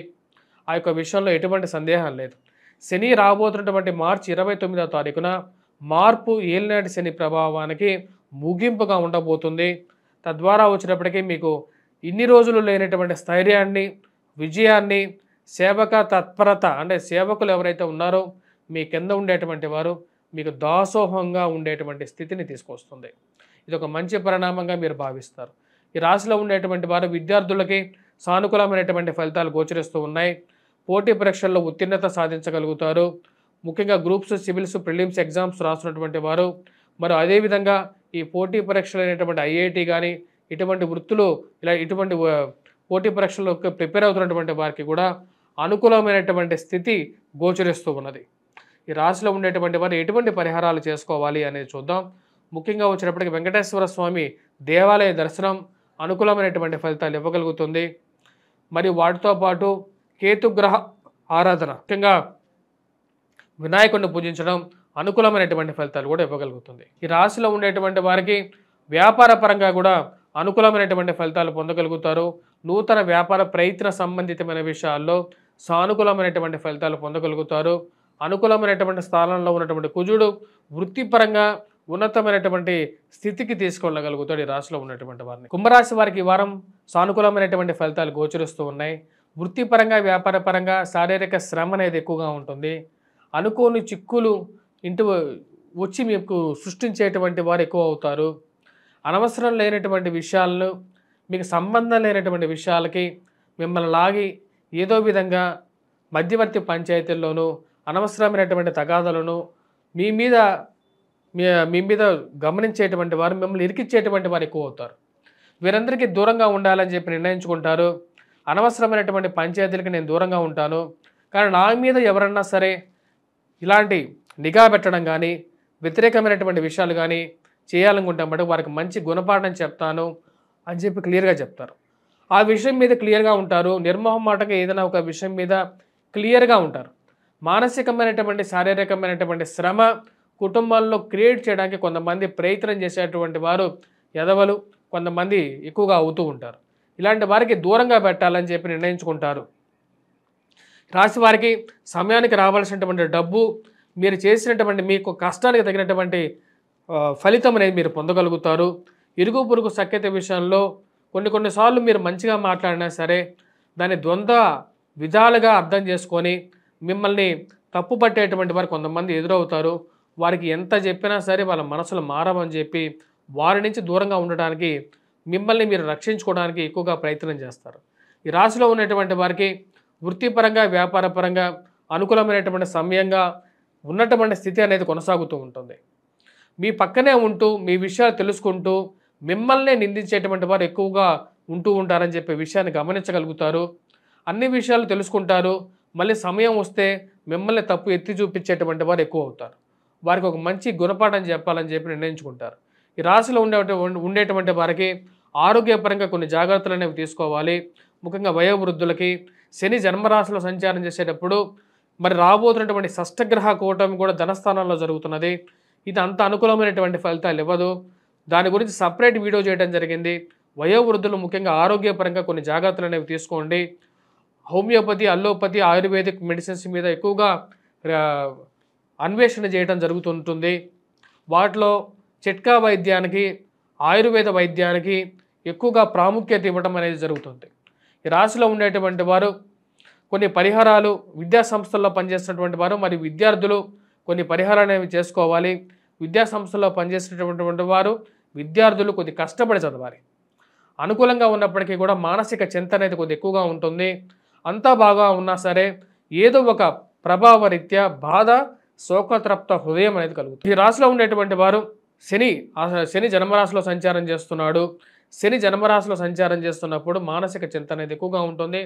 ఆ యొక్క విషయంలో ఎటువంటి సందేహం లేదు. శని రాబోతున్నటువంటి మార్చి 29వ తారీఖున మార్పు ఏలినాటి శని ప్రభావానికి ముగింపుగా ఉండబోతుంది. తద్వారా వచ్చేటప్పటికీ మీకు ఇన్ని రోజులు లేనటువంటి స్థైర్యాన్ని, విజయాన్ని, సేవక తత్పరత అంటే సేవకులు ఎవరైతే ఉన్నారో మీ కింద ఉండేటువంటి వారు మీకు దాసోహంగా ఉండేటువంటి స్థితిని తీసుకొస్తుంది. ఇది ఒక మంచి పరిణామంగా మీరు భావిస్తారు. ఈ రాశిలో ఉండేటువంటి వారు విద్యార్థులకి సానుకూలమైనటువంటి ఫలితాలు గోచరిస్తూ ఉన్నాయి. పోటీ పరీక్షల్లో ఉత్తీర్ణత సాధించగలుగుతారు. ముఖ్యంగా గ్రూప్స్, సివిల్స్, ప్రిలిమ్స్ ఎగ్జామ్స్ రాస్తున్నటువంటి వారు మరి అదేవిధంగా ఈ పోటీ పరీక్షలు అయినటువంటి ఐఐటి కానీ ఇటువంటి వృత్తులు ఇటువంటి పోటీ పరీక్షలకు ప్రిపేర్ అవుతున్నటువంటి వారికి కూడా అనుకూలమైనటువంటి స్థితి గోచరిస్తూ ఉన్నది. ఈ రాశిలో ఉండేటువంటి వారు ఎటువంటి పరిహారాలు చేసుకోవాలి అనేది చూద్దాం. ముఖ్యంగా వచ్చినప్పటికీ వెంకటేశ్వర స్వామి దేవాలయ దర్శనం అనుకూలమైనటువంటి ఫలితాలు ఇవ్వగలుగుతుంది. మరియు వాటితో పాటు కేతుగ్రహ ఆరాధన, ముఖ్యంగా వినాయకుడిని పూజించడం అనుకూలమైనటువంటి ఫలితాలు కూడా ఇవ్వగలుగుతుంది. ఈ రాశిలో ఉండేటువంటి వారికి వ్యాపార పరంగా కూడా అనుకూలమైనటువంటి ఫలితాలు పొందగలుగుతారు. నూతన వ్యాపార ప్రయత్న సంబంధితమైన విషయాల్లో సానుకూలమైనటువంటి ఫలితాలు పొందగలుగుతారు. అనుకూలమైనటువంటి స్థానంలో ఉన్నటువంటి కుజుడు వృత్తిపరంగా ఉన్నతమైనటువంటి స్థితికి తీసుకెళ్ళగలుగుతాడు ఈ రాశిలో ఉన్నటువంటి వారిని. కుంభరాశి వారికి ఈ వారం సానుకూలమైనటువంటి ఫలితాలు గోచరిస్తూ ఉన్నాయి. వృత్తిపరంగా, వ్యాపార పరంగా శారీరక శ్రమ అనేది ఎక్కువగా ఉంటుంది. అనుకోని చిక్కులు ఇంటి వచ్చి మీకు సృష్టించేటువంటి వారు ఎక్కువ అవుతారు. అనవసరం లేనటువంటి విషయాలను, మీకు సంబంధం లేనటువంటి విషయాలకి మిమ్మల్ని లాగి ఏదో విధంగా మధ్యవర్తి పంచాయతీల్లోనూ అనవసరమైనటువంటి తగాదాలను మీ మీద గమనించేటువంటి వారు, మిమ్మల్ని ఇరికిచ్చేటువంటి వారు ఎక్కువ అవుతారు. వీరందరికీ దూరంగా ఉండాలని చెప్పి నిర్ణయించుకుంటారు. అనవసరమైనటువంటి పంచాయతీలకి నేను దూరంగా ఉంటాను, కానీ నా మీద ఎవరన్నా సరే ఇలాంటి నిఘా పెట్టడం కానీ వ్యతిరేకమైనటువంటి విషయాలు కానీ చేయాలనుకుంటాం బట్టి వారికి మంచి గుణపాఠం చెప్తాను అని చెప్పి క్లియర్గా చెప్తారు. ఆ విషయం మీద క్లియర్గా ఉంటారు. నిర్మోహమాటంగా ఏదైనా ఒక విషయం మీద క్లియర్గా ఉంటారు. మానసికమైనటువంటి, శారీరకమైనటువంటి శ్రమ కుటుంబాల్లో క్రియేట్ చేయడానికి కొంతమంది ప్రయత్నం చేసేటువంటి వారు ఎదవలు కొంతమంది ఎక్కువగా అవుతూ ఉంటారు. ఇలాంటి వారికి దూరంగా పెట్టాలని చెప్పి నిర్ణయించుకుంటారు. రాశి వారికి సమయానికి రావాల్సినటువంటి డబ్బు, మీరు చేసినటువంటి మీకు కష్టానికి తగినటువంటి ఫలితం అనేది మీరు పొందగలుగుతారు. ఇరుగు పొరుగు సఖ్యత విషయంలో కొన్నిసార్లు మీరు మంచిగా మాట్లాడినా సరే దాన్ని ద్వంద్వ విధాలుగా అర్థం చేసుకొని మిమ్మల్ని తప్పు పట్టేటువంటి వారు కొంతమంది ఎదురవుతారు. వారికి ఎంత చెప్పినా సరే వాళ్ళ మనసులు మారవని చెప్పి వారి నుంచి దూరంగా ఉండడానికి, మిమ్మల్ని మీరు రక్షించుకోవడానికి ఎక్కువగా ప్రయత్నం చేస్తారు. ఈ రాశిలో ఉన్నటువంటి వారికి వృత్తిపరంగా, వ్యాపార పరంగా అనుకూలమైనటువంటి సమయంగా ఉన్నటువంటి స్థితి అనేది కొనసాగుతూ ఉంటుంది. మీ పక్కనే ఉంటూ మీ విషయాలు తెలుసుకుంటూ మిమ్మల్నే నిందించేటువంటి వారు ఎక్కువగా ఉంటూ ఉంటారని చెప్పే విషయాన్ని గమనించగలుగుతారు. అన్ని విషయాలు తెలుసుకుంటారు. మళ్ళీ సమయం వస్తే మిమ్మల్ని తప్పు ఎత్తి చూపించేటువంటి వారు ఎక్కువ అవుతారు. వారికి ఒక మంచి గుణపాఠం చెప్పాలని చెప్పి నిర్ణయించుకుంటారు. ఈ రాశిలో ఉండేటువంటి వారికి ఆరోగ్యపరంగా కొన్ని జాగ్రత్తలు అనేవి తీసుకోవాలి. ముఖ్యంగా వయోవృద్ధులకి శని జన్మరాశిలో సంచారం చేసేటప్పుడు మరి రాబోతున్నటువంటి షష్టగ్రహ కూటమి కూడా ధనస్థానంలో జరుగుతున్నది. ఇది అంత అనుకూలమైనటువంటి ఫలితాలు ఇవ్వదు. దాని గురించి సపరేట్ వీడియో చేయడం జరిగింది. వయోవృద్ధులు ముఖ్యంగా ఆరోగ్యపరంగా కొన్ని జాగ్రత్తలు అనేవి తీసుకోండి. హోమియోపతి, అల్లోపతి, ఆయుర్వేదిక్ మెడిసిన్స్ మీద ఎక్కువగా అన్వేషణ చేయడం జరుగుతుంటుంది. వాటిలో చిట్కా వైద్యానికి, ఆయుర్వేద వైద్యానికి ఎక్కువగా ప్రాముఖ్యత ఇవ్వడం అనేది జరుగుతుంది. ఈ రాశిలో ఉండేటువంటి వారు కొన్ని పరిహారాలు, విద్యా సంస్థల్లో పనిచేస్తున్నటువంటి వారు మరియు విద్యార్థులు కొన్ని పరిహారాలు అనేవి చేసుకోవాలి. విద్యా సంస్థల్లో పనిచేసేటటువంటి వారు, విద్యార్థులు కొద్ది కష్టపడి చదవాలి. అనుకూలంగా ఉన్నప్పటికీ కూడా మానసిక చింత అనేది కొద్ది ఎక్కువగా ఉంటుంది. అంతా బాగా ఉన్నా సరే ఏదో ఒక ప్రభావ రీత్యా బాధ, శోకతృప్త హృదయం అనేది కలుగుతుంది. ఈ రాశిలో ఉండేటువంటి వారు శని జన్మరాశిలో సంచారం చేస్తున్నాడు. శని జన్మరాశిలో సంచారం చేస్తున్నప్పుడు మానసిక చింత అనేది ఎక్కువగా ఉంటుంది.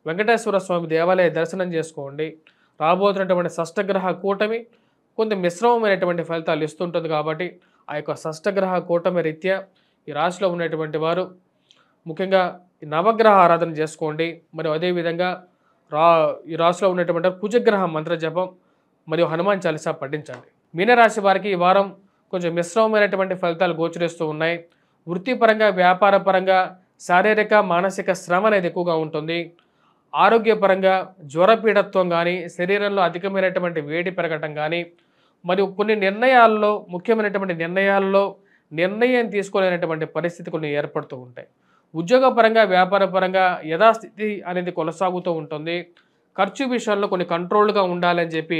వెంకటేశ్వర స్వామి దేవాలయ దర్శనం చేసుకోండి. రాబోతున్నటువంటి షష్టగ్రహ కూటమి కొంత మిశ్రమమైనటువంటి ఫలితాలు ఇస్తుంటుంది కాబట్టి ఆ యొక్క షష్టగ్రహ కూటమి రీత్యా ఈ రాశిలో ఉన్నటువంటి వారు ముఖ్యంగా ఈ నవగ్రహ ఆరాధన చేసుకోండి. మరియు అదేవిధంగా ఈ రాశిలో ఉన్నటువంటి కుజగ్రహ మంత్ర జపం మరియు హనుమాన్ చాలీసా పఠించండి. మీనరాశి వారికి ఈ వారం కొంచెం మిశ్రమమైనటువంటి ఫలితాలు గోచరిస్తూ ఉన్నాయి. వృత్తిపరంగా, వ్యాపార పరంగా శారీరక, మానసిక శ్రమ అనేది ఎక్కువగా ఉంటుంది. ఆరోగ్యపరంగా జ్వరపీడత్వం కానీ, శరీరంలో అధికమైనటువంటి వేడి పెరగటం కానీ, మరియు కొన్ని నిర్ణయాల్లో ముఖ్యమైనటువంటి నిర్ణయాల్లో నిర్ణయం తీసుకోలేనటువంటి పరిస్థితి కొన్ని ఏర్పడుతూ ఉంటాయి. ఉద్యోగపరంగా, వ్యాపారపరంగా యథాస్థితి అనేది కొనసాగుతూ ఉంటుంది. ఖర్చు విషయాల్లో కొన్ని కంట్రోల్‌గా ఉండాలని చెప్పి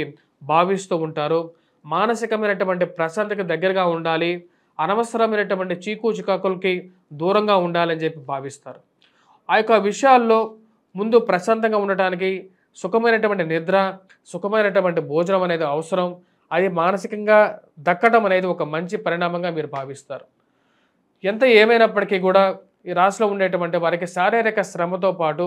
భావిస్తూ ఉంటారు. మానసికమైనటువంటి ప్రశాంతతకి దగ్గరగా ఉండాలి. అనవసరమైనటువంటి చీకు చికాకులకి దూరంగా ఉండాలని చెప్పి భావిస్తారు. ఆ యొక్క విషయాల్లో ముందు ప్రశాంతంగా ఉండటానికి సుఖమైనటువంటి నిద్ర, సుఖమైనటువంటి భోజనం అనేది అవసరం. అది మానసికంగా దక్కడం అనేది ఒక మంచి పరిణామంగా మీరు భావిస్తారు. ఎంత ఏమైనప్పటికీ కూడా ఈ రాశిలో ఉండేటువంటి వారికి శారీరక శ్రమతో పాటు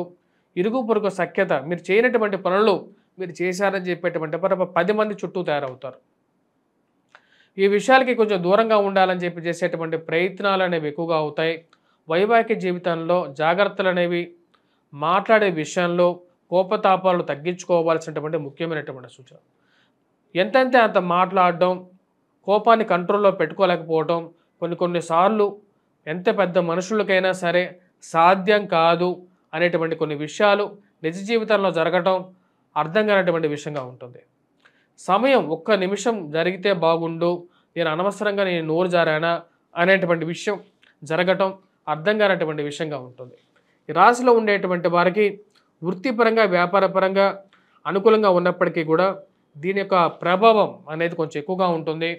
ఇరుగు పొరుగు సఖ్యత, మీరు చేయనటువంటి పనులు మీరు చేశారని చెప్పేటువంటి 10 మంది చుట్టూ తయారవుతారు. ఈ విషయాలకి కొంచెం దూరంగా ఉండాలని చెప్పి చేసేటువంటి ప్రయత్నాలు అనేవి ఎక్కువగా అవుతాయి. వైవాహిక జీవితంలో జాగ్రత్తలు అనేవి, మాట్లాడే విషయంలో కోపతాపాలు తగ్గించుకోవాల్సినటువంటి ముఖ్యమైనటువంటి సూచన. ఎంతంటే అంత మాట్లాడడం, కోపాన్ని కంట్రోల్లో పెట్టుకోలేకపోవడం కొన్నిసార్లు ఎంత పెద్ద మనుషులకైనా సరే సాధ్యం కాదు అనేటువంటి కొన్ని విషయాలు నిజ జీవితంలో జరగటం అర్థం కానటువంటి విషయంగా ఉంటుంది. సమయం ఒక్క నిమిషం జరిగితే బాగుండు, నేను అనవసరంగా నేను నోరు జారానా అనేటువంటి విషయం జరగటం అర్థం కానటువంటి విషయంగా ఉంటుంది. ఈ రాశిలో ఉండేటువంటి వారికి వృత్తిపరంగా, వ్యాపారపరంగా అనుకూలంగా ఉన్నప్పటికీ కూడా దీని యొక్క ప్రభావం అనేది కొంచెం ఎక్కువగా ఉంటుంది.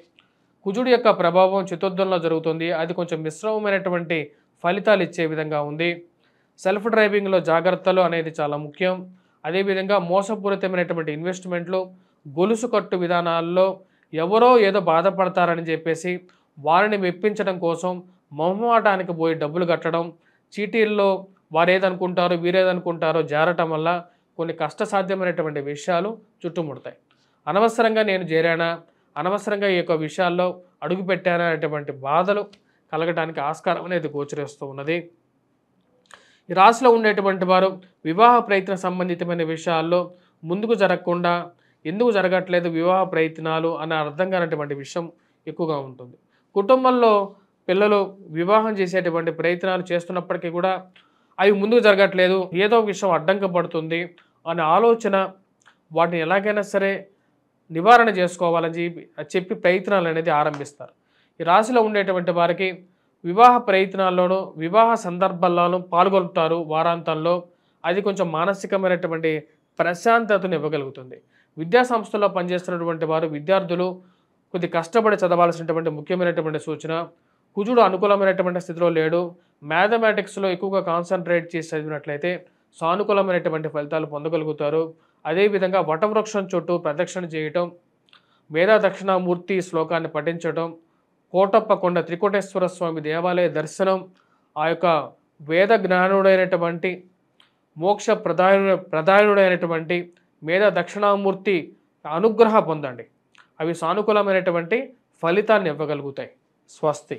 కుజుడి యొక్క ప్రభావం చతుర్థంలో జరుగుతుంది. అది కొంచెం మిశ్రమమైనటువంటి ఫలితాలు ఇచ్చే విధంగా ఉంది. సెల్ఫ్ డ్రైవింగ్లో జాగ్రత్తలు అనేది చాలా ముఖ్యం. అదేవిధంగా మోసపూరితమైనటువంటి ఇన్వెస్ట్మెంట్లు, గొలుసు కట్టు విధానాల్లో ఎవరో ఏదో బాధపడతారని చెప్పేసి వారిని మెప్పించడం కోసం మొహమాటానికి పోయి డబ్బులు కట్టడం, చీటీల్లో వారు ఏదనుకుంటారో వీరేదనుకుంటారో జారటం వల్ల కొన్ని కష్టసాధ్యమైనటువంటి విషయాలు చుట్టుముడతాయి. అనవసరంగా నేను చేరానా, అనవసరంగా ఈ యొక్క విషయాల్లో అడుగుపెట్టానా అనేటువంటి బాధలు కలగడానికి ఆస్కారం అనేది గోచరిస్తూ ఉన్నది. ఈ రాశిలో ఉండేటువంటి వారు వివాహ ప్రయత్న సంబంధితమైన విషయాల్లో ముందుకు జరగకుండా ఎందుకు జరగట్లేదు వివాహ ప్రయత్నాలు అనే అర్థం కానటువంటి విషయం ఎక్కువగా ఉంటుంది. కుటుంబంలో పిల్లలు వివాహం చేసేటువంటి ప్రయత్నాలు చేస్తున్నప్పటికీ కూడా అవి ముందుకు జరగట్లేదు, ఏదో విషయం అడ్డంకి పడుతుంది అనే ఆలోచన, వాటిని ఎలాగైనా సరే నివారణ చేసుకోవాలని చెప్పి ప్రయత్నాలు అనేది ఆరంభిస్తారు. ఈ రాశిలో ఉండేటువంటి వారికి వివాహ ప్రయత్నాల్లోనూ, వివాహ సందర్భాల్లోనూ పాల్గొంటారు వారాంతంలో. అది కొంచెం మానసికమైనటువంటి ప్రశాంతతను ఇవ్వగలుగుతుంది. విద్యా సంస్థల్లో పనిచేస్తున్నటువంటి వారు, విద్యార్థులు కొద్ది కష్టపడి చదవాల్సినటువంటి ముఖ్యమైనటువంటి సూచన. కుజుడు అనుకూలమైనటువంటి స్థితిలో లేడు. మ్యాథమెటిక్స్లో ఎక్కువగా కాన్సన్ట్రేట్ చేసి చదివినట్లయితే సానుకూలమైనటువంటి ఫలితాలు పొందగలుగుతారు. అదేవిధంగా వటవృక్షం చుట్టూ ప్రదక్షిణ చేయటం, మేధా దక్షిణామూర్తి శ్లోకాన్ని పఠించటం, కోటప్ప కొండ త్రికోటేశ్వర స్వామి దేవాలయ దర్శనం, ఆ యొక్క వేద జ్ఞానుడైనటువంటి మోక్ష ప్రధానుడైనటువంటి మేధా దక్షిణామూర్తి అనుగ్రహ పొందండి. అవి సానుకూలమైనటువంటి ఫలితాన్ని ఇవ్వగలుగుతాయి. స్వస్తి.